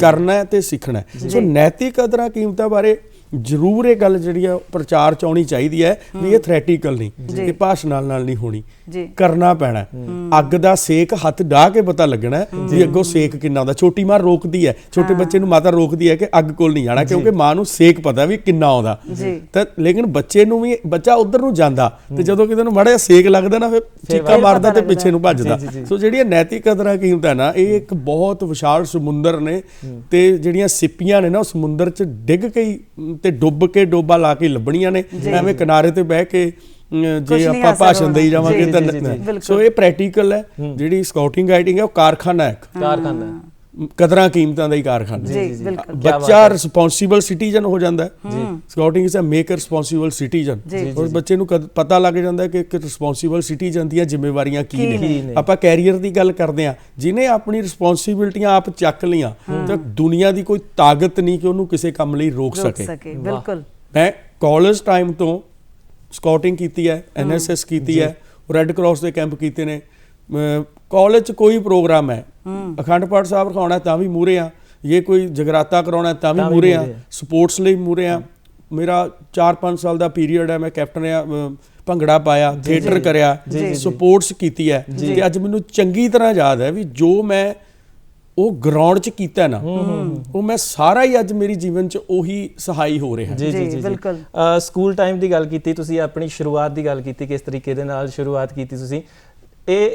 ਕਰਨਾ ਹੈ ਤੇ ਸਿੱਖਣਾ ਹੈ। ਸੋ ਨੈਤਿਕ ਕਦਰਾਂ ਕੀਮਤਾਂ ਬਾਰੇ ਜ਼ਰੂਰ ਇਹ ਗੱਲ ਜਿਹੜੀ ਆ ਪ੍ਰਚਾਰ ਚ ਆਉਣੀ ਚਾਹੀਦੀ ਹੈ ਵੀ ਇਹ ਥਿਓਰੈਟੀਕਲ ਨਹੀਂ, ਇਹ ਭਾਸ਼ਣ ਨਾਲ ਨਹੀਂ ਹੋਣੀ, ਕਰਨਾ ਪੈਣਾ। ਅੱਗ ਦਾ ਸੇਕ ਹੱਥ ਡਾਹ ਕੇ ਪਤਾ ਲੱਗਣਾ ਵੀ ਅੱਗੋਂ ਸੇਕ ਕਿੰਨਾ ਹੁੰਦਾ। ਛੋਟੀ ਮਾਂ ਰੋਕਦੀ ਹੈ, ਛੋਟੇ ਬੱਚੇ ਨੂੰ ਮਾਤਾ ਰੋਕਦੀ ਹੈ ਕਿ ਅੱਗ ਕੋਲ ਨਹੀਂ ਜਾਣਾ, ਕਿਉਂਕਿ ਮਾਂ ਨੂੰ ਸੇਕ ਪਤਾ ਵੀ ਕਿੰਨਾ ਆਉਂਦਾ। ਤਾਂ ਲੇਕਿਨ ਬੱਚੇ ਨੂੰ ਵੀ, ਬੱਚਾ ਉਧਰ ਨੂੰ ਜਾਂਦਾ ਤੇ ਜਦੋਂ ਕਿਤੇ ਨੂੰ ਮਾੜਾ ਸੇਕ ਲੱਗਦਾ ਨਾ ਫਿਰ ਚੀਕਾਂ ਮਾਰਦਾ ਤੇ ਪਿੱਛੇ ਨੂੰ ਭੱਜਦਾ। ਸੋ ਜਿਹੜੀਆਂ ਨੈਤਿਕ ਕਦਰਾਂ ਕੀਮਤਾਂ ਨਾ, ਇਹ ਇੱਕ ਬਹੁਤ ਵਿਸ਼ਾਲ ਸਮੁੰਦਰ ਨੇ, ਤੇ ਜਿਹੜੀਆਂ ਸਿੱਪੀਆਂ ਨੇ ਨਾ ਉਹ ਸਮੁੰਦਰ 'ਚ ਡਿੱਗ ਕੇ ਤੇ ਡੁੱਬ ਕੇ ਡੋਬਾ ਲਾ ਕੇ ਲੱਭਣੀਆਂ ਨੇ। ਐਵੇਂ ਕਿਨਾਰੇ ਤੇ ਬਹਿ ਕੇ ਜੇ ਆਪਾਂ ਭਾਸ਼ਣ ਦੇਈ ਜਾਵਾਂਗੇ ਤਾਂ। ਸੋ ਇਹ ਪ੍ਰੈਕਟੀਕਲ ਹੈ। ਜਿਹੜੀ ਸਕਾਊਟਿੰਗ ਗਾਈਡਿੰਗ ਹੈ ਉਹ ਕਾਰਖਾਨਾ ਹੈ, ਕਦਰਾਂ ਕੀਮਤਾਂ ਦਾ ਹੀ ਕਾਰਖਾਨਾ। ਬੱਚਾ ਰਿਸਪੌਂਸੀਬਲ ਸਿਟੀਜ਼ਨ ਹੋ ਜਾਂਦਾ ਹੈ। Scouting is a make responsible citizen. ਔਰ ਬੱਚੇ ਨੂੰ ਪਤਾ ਲੱਗ ਜਾਂਦਾ ਕਿ ਇੱਕ ਰਿਸਪੌਂਸੀਬਲ ਸਿਟੀਜ਼ਨ ਦੀਆਂ ਜ਼ਿੰਮੇਵਾਰੀਆਂ ਕੀ ਨੇ। ਆਪਾਂ ਕੈਰੀਅਰ ਦੀ ਗੱਲ ਕਰਦੇ ਹਾਂ, ਜਿਹਨੇ ਆਪਣੀ ਰਿਸਪੌਂਸੀਬਿਲਟੀਆਂ ਆਪ ਚੱਕ ਲਈਆਂ ਤਾਂ ਦੁਨੀਆ ਦੀ ਕੋਈ ਤਾਕਤ ਨਹੀਂ ਕਿ ਉਹਨੂੰ ਕਿਸੇ ਕੰਮ ਲਈ ਰੋਕ ਸਕੇ। ਬਿਲਕੁਲ। ਮੈਂ ਕਾਲਜ ਟਾਈਮ ਤੋਂ ਸਕਾਊਟਿੰਗ ਕੀਤੀ ਹੈ, NSS ਕੀਤੀ ਹੈ, ਰੈੱਡ ਕਰਾਸ ਦੇ ਕੈਂਪ ਕੀਤੇ ਨੇ। ਕਾਲਜ 'ਚ ਕੋਈ ਪ੍ਰੋਗਰਾਮ ਹੈ, ਅਖੰਡ ਪਾਠ ਸਾਹਿਬ ਰਖਾਉਣਾ ਤਾਂ ਵੀ ਮੂਹਰੇ ਆ, ਜੇ ਕੋਈ ਜਗਰਾਤਾ ਕਰਾਉਣਾ ਤਾਂ ਵੀ ਮੂਹਰੇ ਆ, ਸਪੋਰਟਸ ਲਈ ਮੂਹਰੇ ਆ। ਮੇਰਾ 4-5 ਸਾਲ ਦਾ ਪੀਰੀਅਡ ਹੈ, ਮੈਂ ਕੈਪਟਨ ਆ, ਭੰਗੜਾ ਪਾਇਆ, ਥੀਏਟਰ ਕਰਿਆ, ਸਪੋਰਟਸ ਕੀਤੀ ਹੈ। ਤੇ ਅੱਜ ਮੈਨੂੰ ਚੰਗੀ ਤਰ੍ਹਾਂ ਯਾਦ ਹੈ ਵੀ ਜੋ ਮੈਂ ਉਹ ਗਰਾਊਂਡ 'ਚ ਕੀਤਾ ਨਾ, ਉਹ ਮੈਂ ਸਾਰਾ ਹੀ ਅੱਜ ਮੇਰੀ ਜੀਵਨ 'ਚ ਉਹੀ ਸਹਾਈ ਹੋ ਰਿਹਾ। ਜੀ ਬਿਲਕੁਲ। ਸਕੂਲ ਟਾਈਮ ਦੀ ਗੱਲ ਕੀਤੀ ਤੁਸੀਂ, ਆਪਣੀ ਸ਼ੁਰੂਆਤ ਦੀ ਗੱਲ ਕੀਤੀ, ਕਿਸ ਤਰੀਕੇ ਦੇ ਨਾਲ ਸ਼ੁਰੂਆਤ ਕੀਤੀ ਤੁਸੀਂ। ਇਹ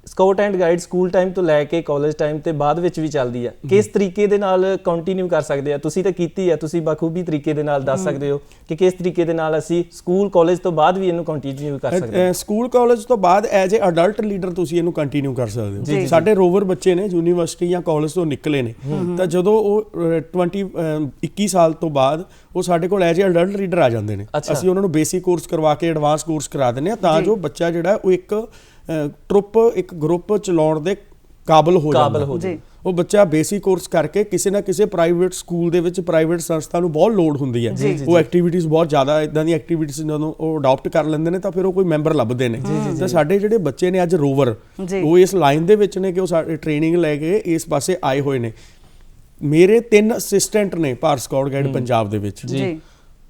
scout and guide school time ਤੋਂ ਲੈ ਕੇ ਕਾਲਜ ਟਾਈਮ ਤੇ ਬਾਅਦ ਵਿੱਚ ਵੀ ਚੱਲਦੀ ਹੈ, ਕਿਸ ਤਰੀਕੇ ਦੇ ਨਾਲ ਕੰਟੀਨਿਊ ਕਰ ਸਕਦੇ ਆ? ਤੁਸੀਂ ਤਾਂ ਕੀਤੀ ਹੈ, ਤੁਸੀਂ ਬਖੂਬੀ ਤਰੀਕੇ ਦੇ ਨਾਲ ਦੱਸ ਸਕਦੇ ਹੋ ਕਿ ਕਿਸ ਤਰੀਕੇ ਦੇ ਨਾਲ ਅਸੀਂ ਸਕੂਲ ਕਾਲਜ ਤੋਂ ਬਾਅਦ ਵੀ ਇਹਨੂੰ ਕੰਟੀਨਿਊ ਕਰ ਸਕਦੇ ਹਾਂ। ਸਕੂਲ ਕਾਲਜ ਤੋਂ ਬਾਅਦ ਐਜ਼ ਅ ਅਡਲਟ ਲੀਡਰ ਤੁਸੀਂ ਇਹਨੂੰ ਕੰਟੀਨਿਊ ਕਰ ਸਕਦੇ ਹੋ। ਸਾਡੇ ਰੋਵਰ ਬੱਚੇ ਨੇ ਯੂਨੀਵਰਸਿਟੀ ਜਾਂ ਕਾਲਜ ਤੋਂ ਨਿਕਲੇ ਨੇ, ਤਾਂ ਜਦੋਂ ਉਹ 21 ਸਾਲ ਤੋਂ ਬਾਅਦ ਉਹ ਸਾਡੇ ਕੋਲ ਐਜ਼ ਅ ਅਡਲਟ ਲੀਡਰ ਆ ਜਾਂਦੇ ਨੇ। ਅਸੀਂ ਉਹਨਾਂ ਨੂੰ ਬੇਸਿਕ ਕੋਰਸ ਕਰਵਾ ਕੇ ਐਡਵਾਂਸ ਕੋਰਸ ਕਰਾ ਦਿੰਦੇ ਹਾਂ, ਤਾਂ ਜੋ ਬੱਚਾ ਜਿਹੜਾ ਉਹ ਇੱਕ ਟਰੁੱਪ, ਇੱਕ ਗਰੁੱਪ ਚਲਾਉਣ ਦੇ ਕਾਬਲ ਹੋ ਜਾਂਦਾ। ਉਹ ਬੱਚਾ ਬੇਸਿਕ ਕੋਰਸ ਕਰਕੇ ਕਿਸੇ ਨਾ ਕਿਸੇ ਪ੍ਰਾਈਵੇਟ ਸਕੂਲ ਦੇ ਵਿੱਚ, ਪ੍ਰਾਈਵੇਟ ਸੰਸਥਾ ਨੂੰ ਬਹੁਤ ਲੋੜ ਹੁੰਦੀ ਹੈ, ਉਹ ਐਕਟੀਵਿਟੀਜ਼ ਬਹੁਤ ਜ਼ਿਆਦਾ ਇਦਾਂ ਦੀਆਂ ਐਕਟੀਵਿਟੀਜ਼ ਜਦੋਂ ਉਹ ਅਡਾਪਟ ਕਰ ਲੈਂਦੇ ਨੇ ਤਾਂ ਫਿਰ ਉਹ ਕੋਈ ਮੈਂਬਰ ਲੱਭਦੇ ਨੇ। ਤਾਂ ਸਾਡੇ ਜਿਹੜੇ ਬੱਚੇ ਨੇ ਅੱਜ ਰੋਵਰ, ਉਹ ਇਸ ਲਾਈਨ ਦੇ ਵਿੱਚ ਨੇ ਕਿ ਉਹ ਸਾਡੇ ਟ੍ਰੇਨਿੰਗ ਲੈ ਕੇ ਇਸ ਪਾਸੇ ਆਏ ਹੋਏ ਨੇ। ਮੇਰੇ 3 ਅਸਿਸਟੈਂਟ ਨੇ ਭਾਰਤ ਸਕਾਊਟ ਗਾਈਡ ਪੰਜਾਬ ਦੇ ਵਿੱਚ,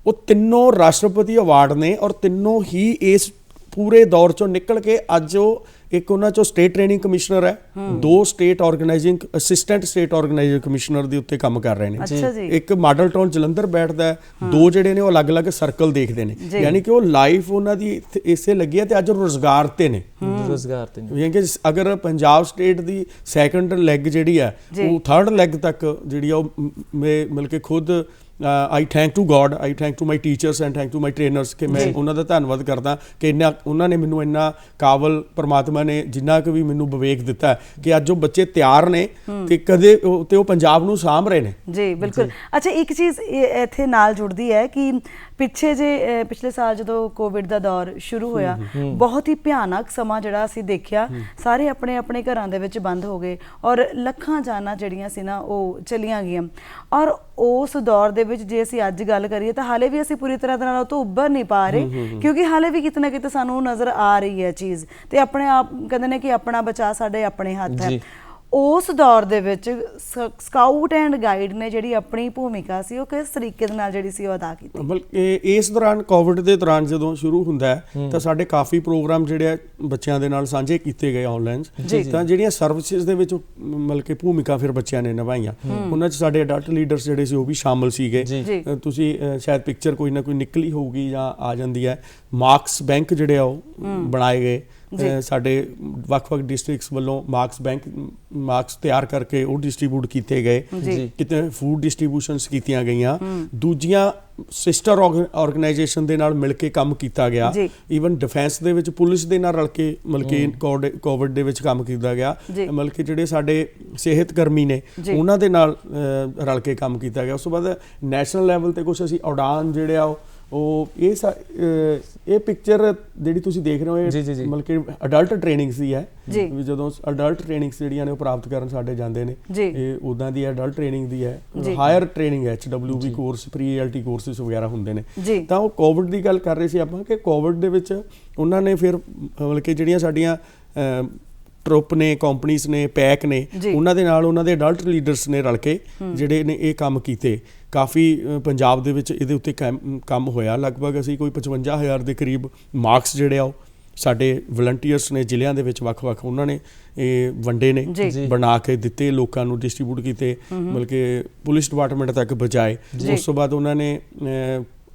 ਉਹ ਤਿੰਨੋਂ ਰਾਸ਼ਟਰਪਤੀ ਅਵਾਰਡ ਨੇ ਔਰ ਤਿੰਨੋਂ ਹੀ ਇਸ ਪੂਰੇ ਦੌਰ ਚੋਂ ਨਿਕਲ ਕੇ ਅੱਜ ਉਹ ਇੱਕ ਉਹਨਾਂ ਚੋਂ ਸਟੇਟ ਟ੍ਰੇਨਿੰਗ ਕਮਿਸ਼ਨਰ ਹੈ, 2 state organising assistant state organising commissioner ਦੇ ਉੱਤੇ ਕੰਮ ਕਰ ਰਹੇ ਨੇ। ਇੱਕ ਮਾਡਲ ਟਾਊਨ ਜਲੰਧਰ ਬੈਠਦਾ ਹੈ, 2 ਜਿਹੜੇ ਨੇ ਉਹ ਅਲੱਗ-ਅਲੱਗ ਸਰਕਲ ਦੇਖਦੇ ਨੇ, ਯਾਨੀ ਕਿ ਉਹ ਲਾਈਫ ਉਹਨਾਂ ਦੀ ਇਸੇ ਲੱਗੀ ਹੈ ਤੇ ਅੱਜ ਰੋਜ਼ਗਾਰ ਤੇ ਨੇ। ਯਾਨੀ ਕਿ ਅਗਰ ਪੰਜਾਬ ਸਟੇਟ ਦੀ ਸੈਕੰਡ ਲੈਗ ਜਿਹੜੀ ਹੈ ਉਹ ਥਰਡ ਲੈਗ ਤੱਕ ਜਿਹੜੀ ਆ ਉਹ ਮਿਲ ਕੇ ਖੁਦ I thank to God, I thank to my teachers and thank to my trainers ਕਿ ਮੈਂ ਉਹਨਾਂ ਦਾ ਧੰਨਵਾਦ ਕਰਦਾ ਕਿ ਇੰਨਾ ਉਹਨਾਂ ਨੇ ਮੈਨੂੰ ਇੰਨਾ ਕਾਬਲ ਪਰਮਾਤਮਾ ਨੇ ਜਿੰਨਾ ਕੁ ਵੀ ਮੈਨੂੰ ਵਿਵੇਕ ਦਿੱਤਾ ਕਿ ਅੱਜ ਉਹ ਬੱਚੇ ਤਿਆਰ ਨੇ ਤੇ ਕਦੇ ਤੇ ਉਹ ਪੰਜਾਬ ਨੂੰ ਸਾਂਭ ਰਹੇ ਨੇ। ਜੀ ਬਿਲਕੁਲ। ਅੱਛਾ, ਇੱਕ ਚੀਜ਼ ਇੱਥੇ ਨਾਲ ਜੁੜਦੀ ਹੈ ਕਿ ਪਿਛਲੇ ਸਾਲ ਜਦੋਂ ਕੋਵਿਡ ਦਾ ਦੌਰ ਸ਼ੁਰੂ ਹੋਇਆ, ਬਹੁਤ ਹੀ ਭਿਆਨਕ ਸਮਾਂ ਜਿਹੜਾ ਅਸੀਂ ਦੇਖਿਆ, ਸਾਰੇ ਆਪਣੇ ਆਪਣੇ ਘਰਾਂ ਦੇ ਵਿੱਚ ਬੰਦ ਹੋ ਗਏ ਔਰ ਲੱਖਾਂ ਜਾਨਾਂ ਜਿਹੜੀਆਂ ਸੀ ਨਾ ਉਹ ਚਲੀਆਂ ਗਈਆਂ। ਔਰ ਉਸ ਦੌਰ ਦੇ ਵਿੱਚ ਜੇ ਅਸੀਂ ਅੱਜ ਗੱਲ ਕਰੀਏ ਤਾਂ ਹਾਲੇ ਵੀ ਅਸੀਂ ਪੂਰੀ ਤਰ੍ਹਾਂ ਦੇ ਨਾਲ ਉਹ ਤੋਂ ਉੱਭਰ ਨਹੀਂ ਪਾ ਰਹੇ, ਕਿਉਂਕਿ ਹਾਲੇ ਵੀ ਕਿਤੇ ਨਾ ਕਿਤੇ ਸਾਨੂੰ ਨਜ਼ਰ ਆ ਰਹੀ ਹੈ ਚੀਜ਼, ਤੇ ਆਪਣੇ ਆਪ ਕਹਿੰਦੇ ਨੇ ਕਿ ਆਪਣਾ ਬਚਾਅ ਸਾਡੇ ਆਪਣੇ ਹੱਥ ਹੈ। ਉਸ ਦੌਰ ਦੇ ਵਿੱਚ ਸਕਾਊਟ ਐਂਡ ਗਾਈਡ ਨੇ ਜਿਹੜੀ ਆਪਣੀ ਭੂਮਿਕਾ ਸੀ ਉਹ ਕਿਸ ਤਰੀਕੇ ਦੇ ਨਾਲ ਜਿਹੜੀ ਸੀ ਉਹ ਅਦਾ ਕੀਤੀ? ਬਲਕਿ ਇਸ ਦੌਰਾਨ ਕੋਵਿਡ ਦੇ ਦੌਰਾਨ ਜਦੋਂ ਸ਼ੁਰੂ ਹੁੰਦਾ ਹੈ ਤਾਂ ਸਾਡੇ ਕਾਫੀ ਪ੍ਰੋਗਰਾਮ ਜਿਹੜੇ ਆ ਬੱਚਿਆਂ ਦੇ ਨਾਲ ਸਾਂਝੇ ਕੀਤੇ ਗਏ ਆਨਲਾਈਨ, ਤਾਂ ਜਿਹੜੀਆਂ ਸਰਵਿਸਿਜ਼ ਦੇ ਵਿੱਚ ਮਤਲਬ ਕਿ ਭੂਮਿਕਾ ਫਿਰ ਬੱਚਿਆਂ ਨੇ ਨਿਭਾਈਆਂ, ਉਹਨਾਂ 'ਚ ਸਾਡੇ ਅਡਲਟ ਲੀਡਰਸ ਜਿਹੜੇ ਸੀ ਉਹ ਵੀ ਸ਼ਾਮਲ ਸੀਗੇ। ਤੁਸੀਂ ਸ਼ਾਇਦ ਪਿਕਚਰ ਕੋਈ ਨਾ ਕੋਈ ਨਿਕਲੀ ਹੋਊਗੀ ਜਾਂ ਆ ਜਾਂਦੀ ਹੈ। ਮਾਰਕਸ ਬੈਂਕ ਜਿਹੜੇ ਆ ਉਹ ਬਣਾਏ ਗਏ, ਸਾਡੇ ਵੱਖ-ਵੱਖ ਡਿਸਟ੍ਰਿਕਟਸ ਵੱਲੋਂ ਮਾਰਕਸ ਤਿਆਰ ਕਰਕੇ ਉਹ ਡਿਸਟ੍ਰੀਬਿਊਟ ਕੀਤੇ ਗਏ, ਕਿਤੇ ਫੂਡ ਡਿਸਟ੍ਰੀਬਿਊਸ਼ਨਸ ਕੀਤੀਆਂ ਗਈਆਂ, ਦੂਜੀਆਂ ਸਿਸਟਰ ਆਰਗੇਨਾਈਜੇਸ਼ਨ ਦੇ ਨਾਲ ਮਿਲ ਕੇ ਕੰਮ ਕੀਤਾ ਗਿਆ, ਈਵਨ ਡਿਫੈਂਸ ਦੇ ਵਿੱਚ ਪੁਲਿਸ ਦੇ ਨਾਲ ਰਲ ਕੇ ਮਤਲਬ ਕਿ ਕੋਵਿਡ ਦੇ ਵਿੱਚ ਕੰਮ ਕੀਤਾ ਗਿਆ, ਮਤਲਬ ਕਿ ਜਿਹੜੇ ਸਾਡੇ ਸਿਹਤ ਕਰਮੀ ਨੇ ਉਹਨਾਂ ਦੇ ਨਾਲ ਰਲ ਕੇ ਕੰਮ ਕੀਤਾ ਗਿਆ। ਉਸ ਤੋਂ ਬਾਅਦ ਨੈਸ਼ਨਲ ਲੈਵਲ ਤੇ ਕੁਝ ਅਸੀਂ ਉਡਾਨ ਜਿਹੜੇ ਆ ਉਹ ਇਹ ਪਿਕਚਰ ਜਿਹੜੀ ਤੁਸੀਂ ਦੇਖ ਰਹੇ ਹੋ ਇਹ ਮਤਲਬ ਕਿ ਅਡਲਟ ਟ੍ਰੇਨਿੰਗ ਸੀ ਹੈ, ਵੀ ਜਦੋਂ ਅਡਲਟ ਟ੍ਰੇਨਿੰਗਸ ਜਿਹੜੀਆਂ ਨੇ ਉਹ ਪ੍ਰਾਪਤ ਕਰਨ ਸਾਡੇ ਜਾਂਦੇ ਨੇ, ਇਹ ਉਦਾਂ ਦੀ ਅਡਲਟ ਟ੍ਰੇਨਿੰਗ ਦੀ ਹੈ। Higher training HWB course, pre ALT courses ਵਗੈਰਾ ਹੁੰਦੇ ਨੇ। ਤਾਂ ਉਹ ਕੋਵਿਡ ਦੀ ਗੱਲ ਕਰ ਰਹੇ ਸੀ ਆਪਾਂ ਕਿ ਕੋਵਿਡ ਦੇ ਵਿੱਚ ਉਹਨਾਂ ਨੇ ਫਿਰ ਮਤਲਬ ਕਿ ਜਿਹੜੀਆਂ ਸਾਡੀਆਂ ਟਰੁੱਪ ਨੇ, ਕੰਪਨੀਜ਼ ਨੇ, ਪੈਕ ਨੇ, ਉਹਨਾਂ ਦੇ ਨਾਲ ਉਹਨਾਂ ਦੇ ਅਡਲਟ ਲੀਡਰਸ ਨੇ ਰਲ ਕੇ ਜਿਹੜੇ ਨੇ ਇਹ ਕੰਮ ਕੀਤੇ। ਕਾਫੀ ਪੰਜਾਬ ਦੇ ਵਿੱਚ ਇਹਦੇ ਉੱਤੇ ਕੰਮ ਹੋਇਆ। ਲਗਭਗ ਅਸੀਂ ਕੋਈ 55,000 ਦੇ ਕਰੀਬ ਮਾਰਕਸ ਜਿਹੜੇ ਆ ਉਹ ਸਾਡੇ ਵਲੰਟੀਅਰਸ ਨੇ ਜ਼ਿਲ੍ਹਿਆਂ ਦੇ ਵਿੱਚ ਵੱਖ-ਵੱਖ ਉਹਨਾਂ ਨੇ ਇਹ ਵੰਡੇ ਨੇ, ਬਣਾ ਕੇ ਦਿੱਤੇ, ਲੋਕਾਂ ਨੂੰ ਡਿਸਟ੍ਰੀਬਿਊਟ ਕੀਤੇ, ਮਤਲਬ ਕਿ ਪੁਲਿਸ ਡਿਪਾਰਟਮੈਂਟ ਤੱਕ ਪਹੁੰਚਾਏ। ਉਸ ਤੋਂ ਬਾਅਦ ਉਹਨਾਂ ਨੇ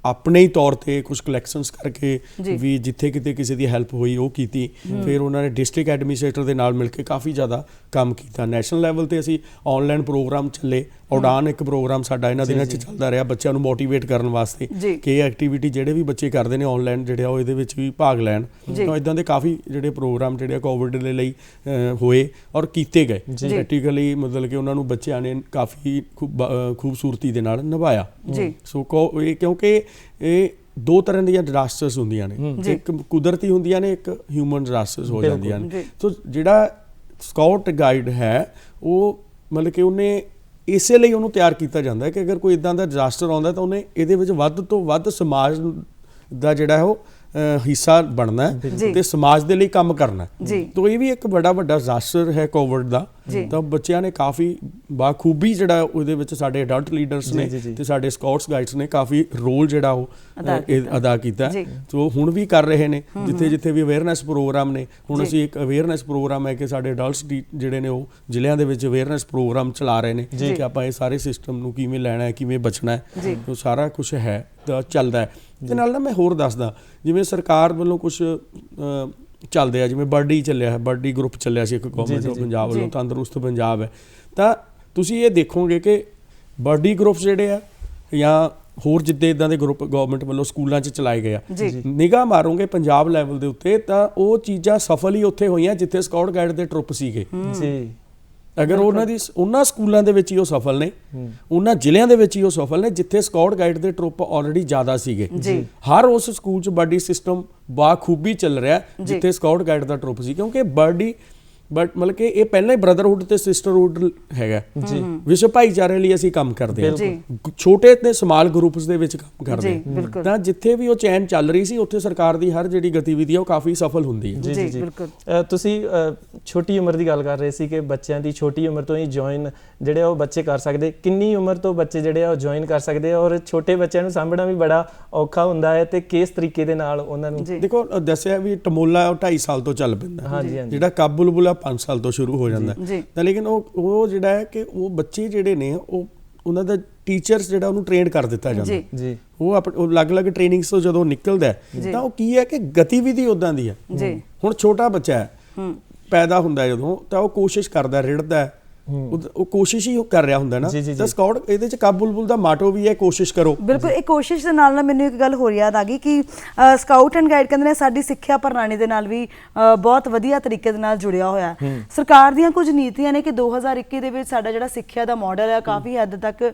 ਆਪਣੇ ਹੀ ਤੌਰ ਤੇ ਕੁਝ ਕਲੈਕਸ਼ਨਸ ਕਰਕੇ ਵੀ ਜਿੱਥੇ ਕਿਤੇ ਕਿਸੇ ਦੀ ਹੈਲਪ ਹੋਈ ਉਹ ਕੀਤੀ। ਫਿਰ ਉਹਨਾਂ ਨੇ ਡਿਸਟ੍ਰਿਕਟ ਐਡਮਿਨਿਸਟ੍ਰੇਟਰ ਦੇ ਨਾਲ ਮਿਲ ਕੇ ਕਾਫੀ ਜ਼ਿਆਦਾ ਕੰਮ ਕੀਤਾ। ਨੈਸ਼ਨਲ ਲੈਵਲ ਤੇ ਅਸੀਂ ਆਨਲਾਈਨ ਪ੍ਰੋਗਰਾਮ ਚੱਲੇ, ਉਡਾਨ ਇੱਕ ਪ੍ਰੋਗਰਾਮ ਸਾਡਾ ਇਹਨਾਂ ਦਿਨਾਂ 'ਚ ਚੱਲਦਾ ਰਿਹਾ ਬੱਚਿਆਂ ਨੂੰ ਮੋਟੀਵੇਟ ਕਰਨ ਵਾਸਤੇ ਕਿ ਇਹ ਐਕਟੀਵਿਟੀ ਜਿਹੜੇ ਵੀ ਬੱਚੇ ਕਰਦੇ ਨੇ ਆਨਲਾਈਨ ਜਿਹੜੇ ਆ ਉਹ ਇਹਦੇ ਵਿੱਚ ਵੀ ਭਾਗ ਲੈਣ। ਤਾਂ ਇੱਦਾਂ ਦੇ ਕਾਫੀ ਜਿਹੜੇ ਪ੍ਰੋਗਰਾਮ ਜਿਹੜੇ ਆ ਕੋਵਿਡ ਦੇ ਲਈ ਹੋਏ ਔਰ ਕੀਤੇ ਗਏ। ਪ੍ਰੈਕਟੀਕਲੀ ਮਤਲਬ ਕਿ ਉਹਨਾਂ ਨੂੰ ਬੱਚਿਆਂ ਨੇ ਕਾਫੀ ਖੂਬਸੂਰਤੀ ਦੇ ਨਾਲ ਨਿਭਾਇਆ। ਸੋ ਇਹ ਕਿਉਂਕਿ ਇਹ 2 ਤਰ੍ਹਾਂ ਦੀਆਂ ਡਿਜ਼ਾਸਟਰਸ ਹੁੰਦੀਆਂ ਨੇ, ਇੱਕ ਕੁਦਰਤੀ ਹੁੰਦੀਆਂ ਨੇ, ਇੱਕ ਹਿਊਮਨ ਡਿਜ਼ਾਸਟਰਸ ਹੋ ਜਾਂਦੀਆਂ ਨੇ। ਸੋ ਜਿਹੜਾ ਸਕਾਊਟ ਗਾਈਡ ਹੈ ਉਹ ਮਤਲਬ ਕਿ ਉਹਨੇ ਇਸੇ ਲਈ ਉਹਨੂੰ ਤਿਆਰ ਕੀਤਾ ਜਾਂਦਾ ਕਿ ਅਗਰ ਕੋਈ ਇਦਾਂ ਦਾ ਡਿਜ਼ਾਸਟਰ ਆਉਂਦਾ ਤਾਂ ਉਹਨੇ ਇਹਦੇ ਵਿੱਚ ਵੱਧ ਤੋਂ ਵੱਧ ਸਮਾਜ ਦਾ ਜਿਹੜਾ ਉਹ ਹਿੱਸਾ ਬਣਨਾ ਤੇ ਸਮਾਜ ਦੇ ਲਈ ਕੰਮ ਕਰਨਾ। ਤਾਂ ਇਹ ਵੀ ਇੱਕ ਬੜਾ ਵੱਡਾ ਡਿਜ਼ਾਸਟਰ ਹੈ ਕੋਵਿਡ ਦਾ। ਤਾਂ ਬੱਚਿਆਂ ਨੇ ਕਾਫੀ ਬਾਖੂਬੀ ਜਿਹੜਾ ਉਹਦੇ ਵਿੱਚ ਸਾਡੇ ਅਡਲਟ ਲੀਡਰਸ ਨੇ ਤੇ ਸਾਡੇ ਸਕਾਊਟਸ ਗਾਈਡਸ ਨੇ ਕਾਫੀ ਰੋਲ ਜਿਹੜਾ ਉਹ ਅਦਾ ਕੀਤਾ। ਸੋ ਹੁਣ ਵੀ ਕਰ ਰਹੇ ਨੇ ਜਿੱਥੇ ਜਿੱਥੇ ਵੀ ਅਵੇਅਰਨੈਸ ਪ੍ਰੋਗਰਾਮ ਨੇ। ਹੁਣ ਅਸੀਂ ਇੱਕ ਅਵੇਅਰਨੈਸ ਪ੍ਰੋਗਰਾਮ ਹੈ ਕਿ ਸਾਡੇ ਅਡਲਟਸ ਜਿਹੜੇ ਨੇ ਉਹ ਜ਼ਿਲ੍ਹਿਆਂ ਦੇ ਵਿੱਚ ਅਵੇਅਰਨੈਸ ਪ੍ਰੋਗਰਾਮ ਚਲਾ ਰਹੇ ਨੇ ਕਿ ਆਪਾਂ ਇਹ ਸਾਰੇ ਸਿਸਟਮ ਨੂੰ ਕਿਵੇਂ ਲੈਣਾ ਹੈ, ਕਿਵੇਂ ਬਚਣਾ ਹੈ। ਉਹ ਸਾਰਾ ਕੁਝ ਹੈ ਚੱਲਦਾ ਹੈ। ਤੇ ਨਾਲ ਨਾ ਮੈਂ ਹੋਰ ਦੱਸਦਾ, ਜਿਵੇਂ ਸਰਕਾਰ ਵੱਲੋਂ ਕੁਝ ਚੱਲਦੇ ਆ, ਜਿਵੇਂ ਬਰਡੀ ਚੱਲਿਆ ਹੈ, ਬਰਡੀ ਗਰੁੱਪ ਚੱਲਿਆ ਸੀ ਇੱਕ ਗਵਰਨਮੈਂਟ ਆਫ ਪੰਜਾਬ ਵੱਲੋਂ, ਤੰਦਰੁਸਤ ਪੰਜਾਬ ਹੈ। ਤਾਂ ਤੁਸੀਂ ਇਹ ਦੇਖੋਗੇ ਕਿ ਬਰਡੀ ਗਰੁੱਪ ਜਿਹੜੇ ਆ ਜਾਂ ਹੋਰ ਜਿੱਦਾਂ ਇੱਦਾਂ ਦੇ ਗਰੁੱਪ ਗਵਰਨਮੈਂਟ ਵੱਲੋਂ ਸਕੂਲਾਂ 'ਚ ਚਲਾਏ ਗਏ ਆ, ਨਿਗਾਹ ਮਾਰੋਗੇ ਪੰਜਾਬ ਲੈਵਲ ਦੇ ਉੱਤੇ ਤਾਂ ਉਹ ਚੀਜ਼ਾਂ ਸਫਲ ਹੀ ਉੱਥੇ ਹੋਈਆਂ ਜਿੱਥੇ ਸਕਾਊਟ ਗਾਈਡ ਦੇ ਟਰੁੱਪ ਸੀਗੇ। ਅਗਰ ਉਹਨਾਂ ਸਕੂਲਾਂ ਦੇ ਵਿੱਚ ਹੀ ਉਹ ਸਫਲ ਨੇ, ਉਹਨਾਂ ਜ਼ਿਲ੍ਹਿਆਂ ਦੇ ਵਿੱਚ ਹੀ ਉਹ ਸਫਲ ਨੇ ਜਿੱਥੇ ਸਕਾਊਟ ਗਾਈਡ ਦੇ ਟਰੁੱਪ ਆਲਰੇਡੀ ਜ਼ਿਆਦਾ ਸੀਗੇ। ਹਰ ਉਸ ਸਕੂਲ 'ਚ ਬਰਡੀ ਸਿਸਟਮ ਬਾਖੂਬੀ ਚੱਲ ਰਿਹਾ ਜਿੱਥੇ ਸਕਾਊਟ ਗਾਈਡ ਦਾ ਟਰੁੱਪ ਸੀ, ਕਿਉਂਕਿ ਬਰਡੀ ਬਟ ਮਤਲਬ ਕਿ ਇਹ ਪਹਿਲਾਂ ਹੀ ਬ੍ਰਦਰਹੁੱਡ ਤੇ ਸਿਸਟਰਹੁੱਡ ਹੈਗਾ ਜੀ। ਵਿਸ਼ਵ ਭਾਈਚਾਰੇ ਲਈ ਅਸੀਂ ਕੰਮ ਕਰਦੇ ਹਾਂ, ਛੋਟੇ ਤੇ ਸਮਾਲ ਗਰੁੱਪਸ ਦੇ ਵਿੱਚ ਕੰਮ ਕਰਦੇ ਹਾਂ। ਤਾਂ ਜਿੱਥੇ ਵੀ ਉਹ ਚੈਨ ਚੱਲ ਰਹੀ ਸੀ ਉੱਥੇ ਸਰਕਾਰ ਦੀ ਹਰ ਜਿਹੜੀ ਗਤੀਵਿਧੀ ਆ ਉਹ ਕਾਫੀ ਸਫਲ ਹੁੰਦੀ ਹੈ। ਜੀ ਬਿਲਕੁਲ। ਤੁਸੀਂ ਛੋਟੀ ਉਮਰ ਦੀ ਗੱਲ ਕਰ ਰਹੇ ਸੀ ਕਿ ਬੱਚਿਆਂ ਦੀ ਛੋਟੀ ਉਮਰ ਤੋਂ ਹੀ ਜੁਆਇਨ ਜਿਹੜੇ ਉਹ ਬੱਚੇ ਕਰ ਸਕਦੇ। ਕਿੰਨੀ ਉਮਰ ਤੋਂ ਬੱਚੇ ਜਿਹੜੇ ਆ ਉਹ ਜੁਆਇਨ ਕਰ ਸਕਦੇ ਆ, ਔਰ ਛੋਟੇ ਬੱਚਿਆਂ ਨੂੰ ਸਾਂਭਣਾ ਵੀ ਬੜਾ ਔਖਾ ਹੁੰਦਾ ਹੈ, ਤੇ ਕਿਸ ਤਰੀਕੇ ਦੇ ਨਾਲ ਉਹਨਾਂ ਨੂੰ? ਦੇਖੋ ਦੱਸਿਆ ਵੀ ਟਮੋਲਾ 2.5 ਸਾਲ ਤੋਂ ਚੱਲ ਪੈਂਦਾ, ਜਿਹੜਾ ਕਾਬੁਲਬੁਲਾ 5 ਸਾਲ ਤੋਂ ਸ਼ੁਰੂ ਹੋ ਜਾਂਦਾ। ਤਾਂ ਲੇਕਿਨ ਉਹ ਜਿਹੜਾ ਹੈ ਕਿ ਉਹ ਬੱਚੇ ਜਿਹੜੇ ਨੇ ਉਹਨਾਂ ਦਾ ਟੀਚਰਸ ਜਿਹੜਾ ਉਹਨੂੰ ਟ੍ਰੇਨ ਕਰ ਦਿੱਤਾ ਜਾਂਦਾ ਜੀ। ਉਹ ਅਲੱਗ-ਅਲੱਗ ਟ੍ਰੇਨਿੰਗਸ ਤੋਂ ਜਦੋਂ ਨਿਕਲਦਾ ਤਾਂ ਉਹ ਕੀ ਹੈ ਕਿ ਗਤੀਵਿਧੀ ਉਦਾਂ ਦੀ ਹੈ। ਹੁਣ ਛੋਟਾ ਬੱਚਾ ਹੈ, ਪੈਦਾ ਹੁੰਦਾ ਜਦੋਂ, ਤਾਂ ਉਹ ਕੋਸ਼ਿਸ਼ ਕਰਦਾ, ਰਿੜਦਾ, ਉਹ ਕੋਸ਼ਿਸ਼ ਹੀ ਕਰ ਰਿਹਾ ਹੁੰਦਾ ਨਾ। ਤਾਂ ਸਕਾਊਟ ਇਹਦੇ ਚ ਕਾਬੁਲਬੁਲ ਦਾ ਮਾਟੋ ਵੀ ਹੈ, ਕੋਸ਼ਿਸ਼ ਕਰੋ। ਬਿਲਕੁਲ। ਇਹ ਕੋਸ਼ਿਸ਼ ਦੇ ਨਾਲ ਮੈਨੂੰ ਇੱਕ ਗੱਲ ਹੋਰ ਯਾਦ ਆ ਗਈ ਕਿ ਸਕਾਊਟ ਐਂਡ ਗਾਈਡ ਕਹਿੰਦੇ ਨੇ ਸਾਡੀ ਸਿੱਖਿਆ ਪ੍ਰਣਾਲੀ ਦੇ ਨਾਲ ਵੀ ਬਹੁਤ ਵਧੀਆ ਤਰੀਕੇ ਦੇ ਨਾਲ ਜੁੜਿਆ ਹੋਇਆ। ਸਰਕਾਰ ਦੀਆਂ ਕੁਝ ਨੀਤੀਆਂ ਨੇ ਕਿ 2021 ਦੇ ਵਿੱਚ ਸਾਡਾ ਜਿਹੜਾ ਸਿੱਖਿਆ ਦਾ ਮਾਡਲ ਹੈ ਕਾਫੀ ਹੱਦ ਤੱਕ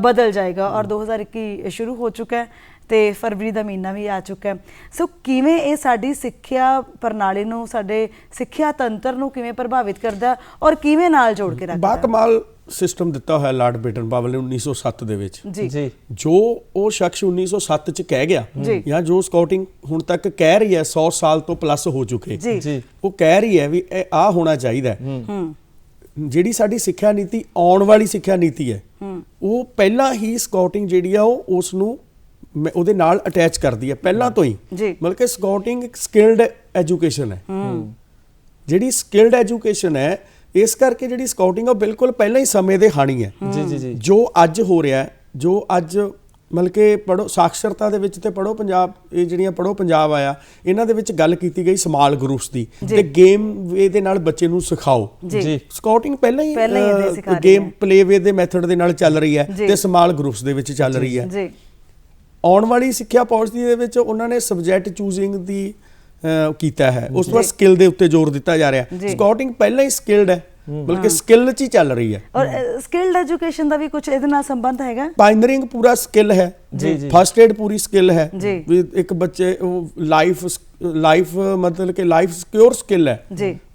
ਬਦਲ ਜਾਏਗਾ, ਔਰ 2021 ਸ਼ੁਰੂ ਹੋ ਚੁੱਕਾ ਹੈ ਤੇ ਫਰਵਰੀ ਦਾ ਮਹੀਨਾ ਵੀ ਆ ਚੁੱਕਾ ਹੈ। ਸੋ ਕਿਵੇਂ ਇਹ ਸਾਡੀ ਸਿੱਖਿਆ ਪ੍ਰਣਾਲੀ ਨੂੰ, ਸਾਡੇ ਸਿੱਖਿਆ ਤੰਤਰ ਨੂੰ ਕਿਵੇਂ ਪ੍ਰਭਾਵਿਤ ਕਰਦਾ ਔਰ ਕਿਵੇਂ ਨਾਲ ਜੋੜ ਕੇ ਰੱਖਦਾ? ਬਾਕਮਾਲ ਸਿਸਟਮ ਦਿੱਤਾ ਹੋਇਆ ਲਾਰਡ ਬੇਟਨ ਪਾਵਲ ਨੇ 1907 ਦੇ ਵਿੱਚ। ਜੀ ਜੋ ਉਹ ਸ਼ਖਸ 1907 ਚ ਕਹਿ ਗਿਆ, ਜਾਂ ਜੋ ਸਕਾਊਟਿੰਗ ਹੁਣ ਤੱਕ ਕਹਿ ਰਹੀ ਹੈ 100 ਸਾਲ ਤੋਂ ਪਲੱਸ ਹੋ ਚੁੱਕੇ, ਉਹ ਕਹਿ ਰਹੀ ਹੈ ਵੀ ਇਹ ਆ ਹੋਣਾ ਚਾਹੀਦਾ। ਜਿਹੜੀ ਸਾਡੀ ਸਿੱਖਿਆ ਨੀਤੀ, ਆਉਣ ਵਾਲੀ ਸਿੱਖਿਆ ਨੀਤੀ ਹੈ, ਉਹ ਪਹਿਲਾਂ ਹੀ ਸਕਾਊਟਿੰਗ ਜਿਹੜੀ ਆ ਉਹ ਉਸ ਨੂੰ ਉਹਦੇ ਨਾਲ ਅਟੈਚ ਕਰਦੀ ਹੈ ਪਹਿਲਾਂ ਤੋਂ ਹੀ। ਮਤਲਬ ਕਿ ਸਕਾਊਟਿੰਗ ਇੱਕ ਸਕਿਲਡ ਐਜੂਕੇਸ਼ਨ ਹੈ। ਜਿਹੜੀ ਸਕਿਲਡ ਐਜੂਕੇਸ਼ਨ ਹੈ, ਇਸ ਕਰਕੇ ਜਿਹੜੀ ਸਕਾਊਟਿੰਗ ਉਹ ਬਿਲਕੁਲ ਪਹਿਲਾਂ ਹੀ ਸਮੇਂ ਦੇ ਹਾਣੀ ਹੈ। ਜੋ ਅੱਜ ਹੋ ਰਿਹਾ, ਜੋ ਅੱਜ ਮਤਲਬ ਕਿ ਪੜ੍ਹੋ ਸਾਖਰਤਾ ਦੇ ਵਿੱਚ ਤੇ ਪੜ੍ਹੋ ਪੰਜਾਬ, ਇਹ ਜਿਹੜੀਆਂ ਪੜ੍ਹੋ ਪੰਜਾਬ ਆਇਆ, ਇਹਨਾਂ ਦੇ ਵਿੱਚ ਗੱਲ ਕੀਤੀ ਗਈ ਸਮਾਲ ਗਰੁੱਪਸ ਦੀ, ਤੇ ਗੇਮ ਵੇ ਦੇ ਨਾਲ ਬੱਚੇ ਨੂੰ ਸਿਖਾਓ। ਸਕਾਊਟਿੰਗ ਪਹਿਲਾਂ ਹੀ ਗੇਮ ਪਲੇ ਵੇ ਦੇ ਮੈਥਡ ਦੇ ਨਾਲ ਚੱਲ ਰਹੀ ਹੈ ਤੇ ਸਮਾਲ ਗਰੁੱਪਸ ਦੇ ਵਿੱਚ ਚੱਲ ਰਹੀ ਹੈ। ਆਉਣ ਵਾਲੀ ਸਿੱਖਿਆ ਪਾਲਿਸੀ ਦੇ ਵਿੱਚ ਉਹਨਾਂ ਨੇ ਸਬਜੈਕਟ ਚੂਜ਼ਿੰਗ ਦੀ ਕੀਤਾ ਹੈ, ਉਸ ਤੋਂ ਬਾਅਦ ਸਕਿੱਲ ਦੇ ਉੱਤੇ ਜ਼ੋਰ ਦਿੱਤਾ ਜਾ ਰਿਹਾ। ਸਕਾਊਟਿੰਗ ਪਹਿਲਾਂ ਹੀ ਸਕਿਲਡ ਹੈ, ਬਲਕਿ ਸਕਿੱਲ 'ਚ ਹੀ ਚੱਲ ਰਹੀ ਹੈ। ਔਰ ਸਕਿਲਡ ਐਜੂਕੇਸ਼ਨ ਦਾ ਵੀ ਕੁਝ ਇਹਦੇ ਨਾਲ ਸੰਬੰਧ ਹੈਗਾ। ਪਾਇਨਰਿੰਗ ਪੂਰਾ ਸਕਿੱਲ ਹੈ, ਫਸਟ ਏਡ ਪੂਰੀ ਸਕਿੱਲ ਹੈ। ਇੱਕ ਬੱਚੇ ਲਾਈਫ ਮਤਲਬ ਕਿ ਲਾਈਫ ਸਿਕਿਉਰ ਸਕਿੱਲ ਹੈ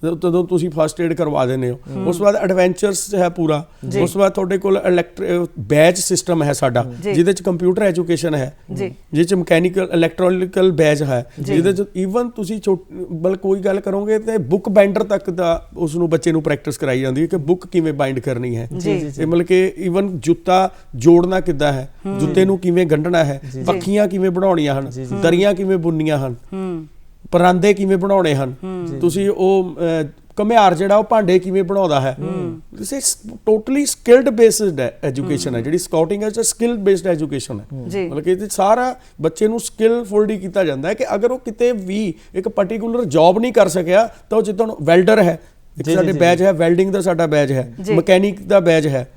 ਜਦੋਂ ਤੁਸੀਂ ਫਸਟ ਏਡ ਕਰਵਾ ਦਿੰਦੇ ਹੋ। ਉਸ ਤੋਂ ਬਾਅਦ ਐਡਵੈਂਚਰਸ ਹੈ ਪੂਰਾ। ਉਸ ਤੋਂ ਬਾਅਦ ਤੁਹਾਡੇ ਕੋਲ ਬੈਚ ਸਿਸਟਮ ਹੈ ਸਾਡਾ, ਜਿਹਦੇ ਚ ਕੰਪਿਊਟਰ ਐਜੂਕੇਸ਼ਨ ਹੈ, ਜਿਹਦੇ ਚ ਮਕੈਨੀਕਲ ਇਲੈਕਟ੍ਰੋਨਿਕਲ ਬੈਚ ਹੈ, ਜਿਹਦੇ ਚ ਈਵਨ ਤੁਸੀਂ ਕੋਈ ਗੱਲ ਕਰੋਗੇ ਤੇ ਬੁੱਕ ਬਾਈਂਡਰ ਤੱਕ ਦਾ ਉਸ ਨੂੰ ਬੱਚੇ ਨੂੰ ਪ੍ਰੈਕਟਿਸ ਕਰਾਈ ਜਾਂਦੀ ਹੈ ਕਿ ਬੁੱਕ ਕਿਵੇਂ ਬਾਈਂਡ ਕਰਨੀ ਹੈ। ਇਹ ਮਤਲਬ ਕਿ ਈਵਨ ਜੁੱਤਾ ਜੋੜਨਾ ਕਿੱਦਾਂ ਹੈ, ਜੁੱਤੇ ਨੂੰ ਕਿਵੇਂ ਗੰਢਣਾ ਹੈ, ਪੱਖੀਆਂ ਕਿਵੇਂ ਬਣਾਉਣੀਆਂ ਹਨ, ਦਰੀਆਂ ਕਿਵੇਂ ਬੁਣਨੀਆਂ ਹਨ, ਪਰਾਂਦੇ ਕਿਵੇਂ ਬਣਾਉਣੇ ਹਨ, ਤੁਸੀਂ ਉਹ ਘੁਮਿਆਰ ਜਿਹੜਾ ਉਹ ਭਾਂਡੇ ਕਿਵੇਂ ਬਣਾਉਂਦਾ ਹੈ। ਟੋਟਲੀ ਸਕਿਲਡ ਬੇਸਡ ਐਜੂਕੇਸ਼ਨ ਹੈ ਜਿਹੜੀ ਸਕਾਊਟਿੰਗ ਹੈ, ਸਕਿਲ ਬੇਸਡ ਐਜੂਕੇਸ਼ਨ ਹੈ। ਮਤਲਬ ਕਿ ਸਾਰਾ ਬੱਚੇ ਨੂੰ ਸਕਿਲਫੁਲ ਹੀ ਕੀਤਾ ਜਾਂਦਾ ਹੈ ਕਿ ਅਗਰ ਉਹ ਕਿਤੇ ਵੀ ਇੱਕ ਪਰਟੀਕੂਲਰ ਜੌਬ ਨਹੀਂ ਕਰ ਸਕਿਆ ਤਾਂ ਉਹ ਜਿੱਦਾਂ ਵੈਲਡਰ ਹੈ, ਸਾਡੇ ਬੈਚ ਹੈ, ਵੈਲਡਿੰਗ ਦਾ ਸਾਡਾ ਬੈਚ ਹੈ, ਮਕੈਨਿਕ ਦਾ ਬੈਚ ਹੈ,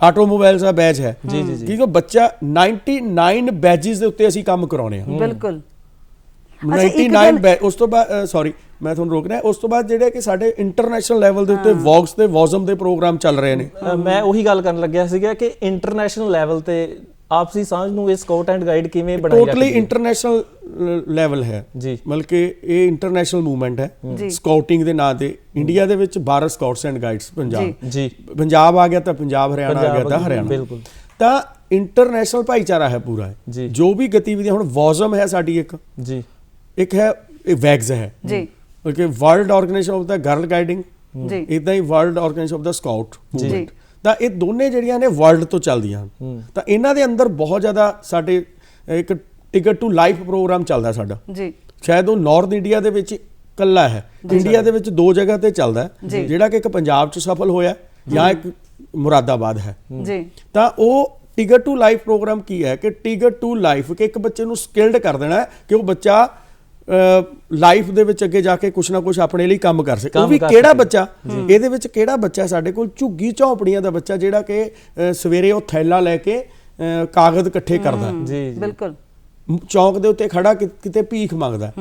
ਆਟੋਮੋਬਾਈਲਸ ਦਾ ਬੈਚ ਹੈ, ਕਿਉਂਕਿ ਬੱਚਾ 99 ਬੈਚਿਸ ਦੇ ਉੱਤੇ ਅਸੀਂ ਕੰਮ ਕਰਾਉਣੇ ਆ। ਬਿਲਕੁਲ 99 ਉਸ ਤੋਂ ਬਾਅਦ ਸੌਰੀ ਮੈਂ ਤੁਹਾਨੂੰ ਰੋਕ ਰਿਹਾ, ਉਸ ਤੋਂ ਬਾਅਦ ਜਿਹੜੇ ਕਿ ਸਾਡੇ ਇੰਟਰਨੈਸ਼ਨਲ ਲੈਵਲ ਦੇ ਉੱਤੇ ਵੌਕਸ ਤੇ ਵੌਜ਼ਮ ਦੇ ਪ੍ਰੋਗਰਾਮ ਚੱਲ ਰਹੇ ਨੇ। ਮੈਂ ਉਹੀ ਗੱਲ ਕਰਨ ਲੱਗਿਆ ਸੀਗਾ ਕਿ ਇੰਟਰਨੈਸ਼ਨਲ ਲੈਵਲ ਤੇ ਆਪਸੀ ਸਾਂਝ ਨੂੰ ਇਹ ਸਕਾਊਟ ਐਂਡ ਗਾਈਡ ਕਿਵੇਂ ਬਣਾਇਆ ਜਾਂਦਾ ਹੈ? ਟੋਟਲੀ ਇੰਟਰਨੈਸ਼ਨਲ ਲੈਵਲ ਹੈ ਜੀ, ਮਤਲਬ ਕਿ ਇਹ ਇੰਟਰਨੈਸ਼ਨਲ ਮੂਵਮੈਂਟ ਹੈ ਸਕਾਊਟਿੰਗ ਦੇ ਨਾਂ ਤੇ। ਇੰਡੀਆ ਦੇ ਵਿੱਚ 12 ਸਕਾਊਟਸ ਐਂਡ ਗਾਈਡਸ ਪੰਜਾਬ ਆ ਗਿਆ ਤਾਂ ਪੰਜਾਬ, ਹਰਿਆਣਾ ਆ ਗਿਆ ਤਾਂ ਹਰਿਆਣਾ। ਬਿਲਕੁਲ। ਤਾਂ ਇੰਟਰਨੈਸ਼ਨਲ ਭਾਈਚਾਰਾ ਹੈ ਪੂਰਾ, ਜੋ ਵੀ ਗਤੀਵਿਧੀਆਂ। ਹੁਣ ਵੌਜ਼ਮ ਹੈ ਸਾਡੀ ਇੱਕ ਹੈ ਵੈਗਜ਼ ਹੈ ਕਿ world organization of the girl guiding, ਇਦਾਂ ਹੀ world organization of the scout movement. ਤਾਂ ਇਹ ਦੋਨੇ ਜਿਹੜੀਆਂ ਨੇ ਵਰਲਡ ਤੋਂ ਚੱਲਦੀਆਂ ਹਨ। ਤਾਂ ਇਹਨਾਂ ਦੇ ਅੰਦਰ ਬਹੁਤ ਜ਼ਿਆਦਾ ਸਾਡੇ ਇੱਕ ਟਿਕਟ ਟੂ ਲਾਈਫ ਪ੍ਰੋਗਰਾਮ ਚੱਲਦਾ ਸਾਡਾ। ਸ਼ਾਇਦ ਉਹ ਨਾਰਥ ਇੰਡੀਆ ਦੇ ਵਿੱਚ ਇਕੱਲਾ ਹੈ, ਇੰਡੀਆ ਦੇ ਵਿੱਚ 2 ਜਗ੍ਹਾ ਤੇ ਚੱਲਦਾ, ਜਿਹੜਾ ਕਿ ਇੱਕ ਪੰਜਾਬ 'ਚ ਸਫਲ ਹੋਇਆ ਜਾਂ ਇੱਕ ਮੁਰਾਦਾਬਾਦ ਹੈ। ਤਾਂ ਉਹ ਟਿਕਟ ਟੂ ਲਾਈਫ ਪ੍ਰੋਗਰਾਮ ਕੀ ਹੈ ਕਿ ਟਿਕਟ ਟੂ ਲਾਈਫ ਕਿ ਇੱਕ ਬੱਚੇ ਨੂੰ ਸਕਿਲਡ ਕਰ ਦੇਣਾ ਕਿ ਉਹ ਬੱਚਾ ਲਾਈਫ ਦੇ ਵਿੱਚ ਅੱਗੇ ਜਾ ਕੇ ਕੁਛ ਨਾ ਕੁਛ ਆਪਣੇ ਲਈ ਕੰਮ ਕਰ ਸਕੇ। ਉਹ ਵੀ ਕਿਹੜਾ ਬੱਚਾ, ਇਹਦੇ ਵਿੱਚ ਕਿਹੜਾ ਬੱਚਾ ਸਾਡੇ ਕੋਲ ਝੁੱਗੀ ਝੌਂਪੜੀਆਂ ਦਾ ਬੱਚਾ ਜਿਹੜਾ ਕਿ ਸਵੇਰੇ ਉਹ ਥੈਲਾ ਲੈ ਕੇ ਕਾਗਜ਼ ਇਕੱਠੇ ਕਰਦਾ, ਬਿਲਕੁਲ ਚੌਂਕ ਦੇ ਉੱਤੇ ਖੜਾ ਕਿਤੇ ਭੀਖ ਮੰਗਦਾ,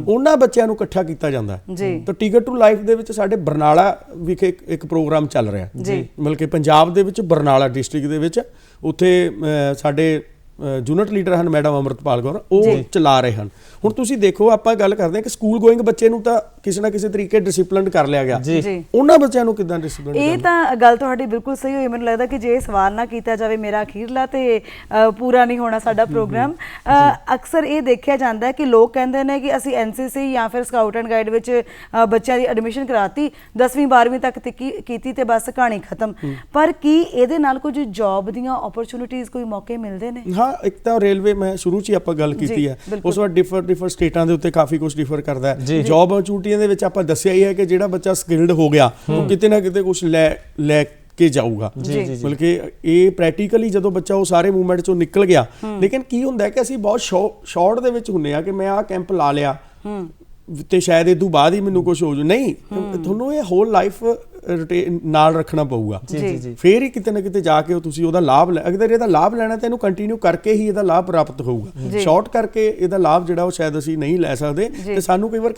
ਉਹਨਾਂ ਬੱਚਿਆਂ ਨੂੰ ਇਕੱਠਾ ਕੀਤਾ ਜਾਂਦਾ। ਤਾਂ ਟਿਕਟ ਟੂ ਲਾਈਫ ਦੇ ਵਿੱਚ ਸਾਡੇ ਬਰਨਾਲਾ ਵਿਖੇ ਇੱਕ ਪ੍ਰੋਗਰਾਮ ਚੱਲ ਰਿਹਾ, ਮਤਲਬ ਕਿ ਪੰਜਾਬ ਦੇ ਵਿੱਚ ਬਰਨਾਲਾ ਡਿਸਟ੍ਰਿਕਟ ਦੇ ਵਿੱਚ। ਉੱਥੇ ਸਾਡੇ ਯੂਨਿਟ ਲੀਡਰ ਹਨ ਮੈਡਮ ਅਮਰਤਪਾਲ ਕੌਰ, ਉਹ ਚਲਾ ਰਹੇ ਹਨ। ਹੁਣ ਤੁਸੀਂ ਦੇਖੋ, ਆਪਾਂ ਗੱਲ ਕਰਦੇ ਹਾਂ ਕਿ ਸਕੂਲ ਗੋਇੰਗ ਬੱਚੇ ਨੂੰ ਤਾਂ ਕਿਸੇ ਨਾ ਕਿਸੇ ਤਰੀਕੇ ਡਿਸਪਲਿਨਡ ਕਰ ਲਿਆ ਗਿਆ, ਉਹਨਾਂ ਬੱਚਿਆਂ ਨੂੰ ਕਿੱਦਾਂ ਡਿਸਪਲਿਨਡ? ਇਹ ਤਾਂ ਗੱਲ ਤੁਹਾਡੀ ਬਿਲਕੁਲ ਸਹੀ ਹੋਈ। ਮੈਨੂੰ ਲੱਗਦਾ ਕਿ ਜੇ ਸਵਾਲ ਨਾ ਕੀਤਾ ਜਾਵੇ ਮੇਰਾ ਅਖੀਰਲਾ ਤੇ ਪੂਰਾ ਨਹੀਂ ਹੋਣਾ ਸਾਡਾ ਪ੍ਰੋਗਰਾਮ। ਅਕਸਰ ਇਹ ਦੇਖਿਆ ਜਾਂਦਾ ਹੈ ਕਿ ਲੋਕ ਕਹਿੰਦੇ ਨੇ ਕਿ ਅਸੀਂ ਐਨਸੀਸੀ ਜਾਂ ਫਿਰ ਸਕਾਊਟ ਐਂਡ ਗਾਈਡ ਵਿੱਚ ਬੱਚਿਆਂ ਦੀ ਐਡਮਿਸ਼ਨ ਕਰਾਤੀ, 10ਵੀਂ 12ਵੀਂ ਤੱਕ ਕੀਤੀ ਤੇ ਬਸ ਕਹਾਣੀ ਖਤਮ। ਪਰ ਕੀ ਇਹਦੇ ਨਾਲ ਕੁਝ ਜੌਬ ਦੀਆਂ ਓਪਰਚੁਨਿਟੀਜ਼, ਕੋਈ ਮੌਕੇ ਮਿਲਦੇ ਨੇ? ਹਾਂ, ਇੱਕ ਤਾਂ ਰੇਲਵੇ, ਮੈਂ ਸ਼ੁਰੂ 'ਚ ਹੀ ਆਪਾਂ ਗੱਲ ਕੀਤੀ ਹੈ, ਉਸ ਵਾਰ ਡਿਫਰ ਸਟੇਟਾਂ ਦੇ ਉੱਤੇ ਕਾਫੀ ਕੁਝ ਡਿਫਰ ਕਰਦਾ ਹੈ। ਜੌਬ ਓਪਰਚੁਨਿਟੀਆਂ ਦੇ ਵਿੱਚ ਆਪਾਂ ਦੱਸਿਆ ਹੀ ਹੈ ਕਿ ਜਿਹੜਾ ਬੱਚਾ ਸਕਿਲਡ ਹੋ ਗਿਆ ਉਹ ਕਿਤੇ ਨਾ ਕਿਤੇ ਕੁਝ ਲੈ ਕੇ ਜਾਊਗਾ। ਮਤਲਬ ਕਿ ਇਹ ਪ੍ਰੈਕਟੀਕਲੀ ਜਦੋਂ ਬੱਚਾ ਉਹ ਸਾਰੇ ਮੂਵਮੈਂਟ ਚੋਂ ਨਿਕਲ ਗਿਆ, ਲੇਕਿਨ ਕੀ ਹੁੰਦਾ ਕਿ ਅਸੀਂ ਬਹੁਤ ਸ਼ਾਰਟ ਦੇ ਵਿੱਚ ਹੁੰਨੇ ਆ ਕਿ ਮੈਂ ਆਹ ਕੈਂਪ ਲਾ ਲਿਆ ਤੇ ਸ਼ਾਇਦ ਇਹ ਤੋਂ ਬਾਅਦ ਹੀ ਮੈਨੂੰ ਕੁਝ ਹੋ ਜਾਊ। ਨਹੀਂ, ਤੁਹਾਨੂੰ ਇਹ ਹੋਲ ਲਾਈਫ ਨਾਲ ਰੱਖਣਾ ਪਊਗਾ, ਫੇਰ ਹੀ ਕਿਤੇ ਨਾ ਕਿਤੇ ਜਾ ਕੇ ਤੁਸੀਂ ਉਹਦਾ ਲਾਭ ਅਗਰ ਇਹਦਾ ਲਾਭ ਲੈਣਾ ਤਾਂ ਇਹਨੂੰ ਕੰਟੀਨਿਊ ਕਰਕੇ ਹੀ ਇਹਦਾ ਲਾਭ ਪ੍ਰਾਪਤ ਹੋਊਗਾ। ਸ਼ਾਰਟ ਕਰਕੇ ਇਹਦਾ ਲਾਭ ਜਿਹੜਾ ਉਹ ਸ਼ਾਇਦ ਅਸੀਂ ਨਹੀਂ ਲੈ ਸਕਦੇ, ਤੇ ਸਾਨੂੰ ਕਈ ਵਾਰ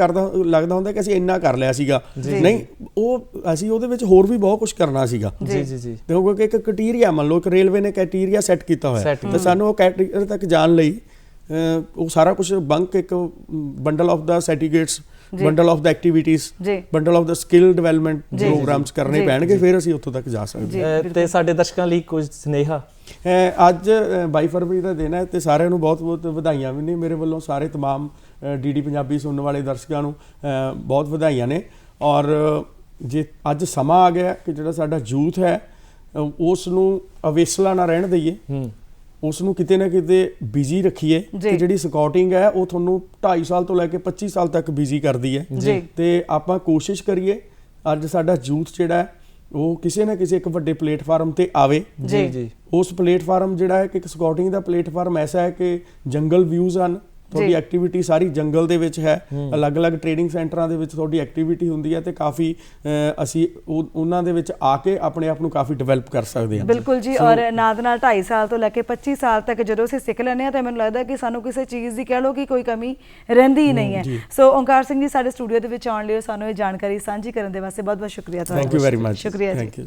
ਲੱਗਦਾ ਹੁੰਦਾ ਕਿ ਅਸੀਂ ਇੰਨਾ ਕਰ ਲਿਆ ਸੀਗਾ, ਨਹੀਂ, ਉਹ ਅਸੀਂ ਉਹਦੇ ਵਿੱਚ ਹੋਰ ਵੀ ਬਹੁਤ ਕੁਝ ਕਰਨਾ ਸੀਗਾ। ਕਿਉਂਕਿ ਇੱਕ ਕ੍ਰਾਈਟੇਰੀਆ, ਮੰਨ ਲਓ ਕਿ ਰੇਲਵੇ ਨੇ ਕ੍ਰਾਈਟੇਰੀਆ ਸੈੱਟ ਕੀਤਾ ਹੋਇਆ, ਤੇ ਸਾਨੂੰ ਉਹ ਕ੍ਰਾਈਟੇਰੀਆ ਤੱਕ ਜਾਣ ਲਈ ਉਹ ਸਾਰਾ ਕੁਝ ਬੰਕ, ਇੱਕ ਬੰਡਲ ਆਫ ਦਾ ਸਰਟੀਫਿਕੇਟਸ, ਬੰਡਲ ਆਫ ਦਾ ਐਕਟੀਵਿਟੀਜ਼, ਬੰਡਲ ਆਫ ਦਾ ਸਕਿੱਲ ਡਿਵੈਲਪਮੈਂਟ ਪ੍ਰੋਗਰਾਮਸ ਕਰਨੇ ਪੈਣਗੇ, ਫਿਰ ਅਸੀਂ ਉੱਥੋਂ ਤੱਕ ਜਾ ਸਕਦੇ। ਤੇ ਸਾਡੇ ਦਰਸ਼ਕਾਂ ਲਈ ਕੁਝ ਸੁਨੇਹਾ? ਅੱਜ 22 ਫਰਵਰੀ ਦਾ ਦਿਨ ਹੈ ਤੇ ਸਾਰਿਆਂ ਨੂੰ ਬਹੁਤ ਬਹੁਤ ਵਧਾਈਆਂ ਵੀ ਨੇ ਮੇਰੇ ਵੱਲੋਂ। ਸਾਰੇ ਤਮਾਮ ਡੀਡੀ ਪੰਜਾਬੀ ਸੁਣਨ ਵਾਲੇ ਦਰਸ਼ਕਾਂ ਨੂੰ ਬਹੁਤ ਵਧਾਈਆਂ ਨੇ। ਔਰ ਜੇ ਅੱਜ ਸਮਾਂ ਆ ਗਿਆ ਕਿ ਜਿਹੜਾ ਸਾਡਾ ਯੂਥ ਹੈ ਉਸ ਨੂੰ ਅਵੇਸਲਾ ਨਾ ਰਹਿਣ ਦਈਏ, ਉਸ ਨੂੰ ਕਿਤੇ ਨਾ ਕਿਤੇ ਬਿਜ਼ੀ ਰੱਖੀਏ। ਤੇ ਜਿਹੜੀ ਸਕਾਊਟਿੰਗ ਹੈ ਉਹ ਤੁਹਾਨੂੰ 2.5 ਸਾਲ ਤੋਂ ਲੈ ਕੇ 25 ਸਾਲ ਤੱਕ ਬਿਜ਼ੀ ਕਰਦੀ ਹੈ, ਤੇ ਆਪਾਂ ਕੋਸ਼ਿਸ਼ ਕਰੀਏ ਅੱਜ ਸਾਡਾ ਯੂਥ ਜਿਹੜਾ ਹੈ ਉਹ ਕਿਸੇ ਨਾ ਕਿਸੇ ਇੱਕ ਵੱਡੇ ਪਲੇਟਫਾਰਮ ਤੇ ਆਵੇ। ਉਸ ਪਲੇਟਫਾਰਮ ਜਿਹੜਾ ਹੈ ਕਿ ਇੱਕ ਸਕਾਊਟਿੰਗ ਦਾ ਪਲੇਟਫਾਰਮ ਐਸਾ ਹੈ ਕਿ ਜੰਗਲ ਵਿਊਜ਼ ਹਨ, ਤੁਹਾਡੀ ਐਕਟੀਵਿਟੀ ਸਾਰੀ ਜੰਗਲ ਦੇ ਵਿੱਚ ਹੈ, ਅਲੱਗ-ਅਲੱਗ ਟ੍ਰੇਨਿੰਗ ਸੈਂਟਰਾਂ ਦੇ ਵਿੱਚ ਤੁਹਾਡੀ ਐਕਟੀਵਿਟੀ ਹੁੰਦੀ ਹੈ, ਤੇ ਕਾਫੀ ਅਸੀਂ ਉਹਨਾਂ ਦੇ ਵਿੱਚ ਆ ਕੇ ਆਪਣੇ ਆਪ ਨੂੰ ਕਾਫੀ ਡਿਵੈਲਪ ਕਰ ਸਕਦੇ ਹਾਂ। ਬਿਲਕੁਲ ਜੀ। ਔਰ ਨਾਲ 2.5 ਸਾਲ ਤੋਂ ਲੈ ਕੇ 25 ਸਾਲ ਤੱਕ ਜਦੋਂ ਅਸੀਂ ਸਿੱਖ ਲੈਂਦੇ ਹਾਂ ਤਾਂ ਮੈਨੂੰ ਲੱਗਦਾ ਕਿ ਸਾਨੂੰ ਕਿਸੇ ਚੀਜ਼ ਦੀ ਕਹਿ ਲਓ ਕਿ ਕੋਈ ਕਮੀ ਰਹਿੰਦੀ ਹੀ ਨਹੀਂ ਹੈ। ਸੋ ਓਂਕਾਰ ਸਿੰਘ ਜੀ, ਸਾਡੇ ਸਟੂਡੀਓ ਦੇ ਵਿੱਚ ਆਉਣ ਲਈ ਸਾਨੂੰ ਇਹ ਜਾਣਕਾਰੀ ਸਾਂਝੀ ਕਰਨ ਦੇ ਵਾਸਤੇ ਬਹੁਤ ਬਹੁਤ ਸ਼ੁਕਰੀਆ ਤੁਹਾਡਾ। Thank you very much. ਸ਼ੁਕਰੀਆ ਜੀ।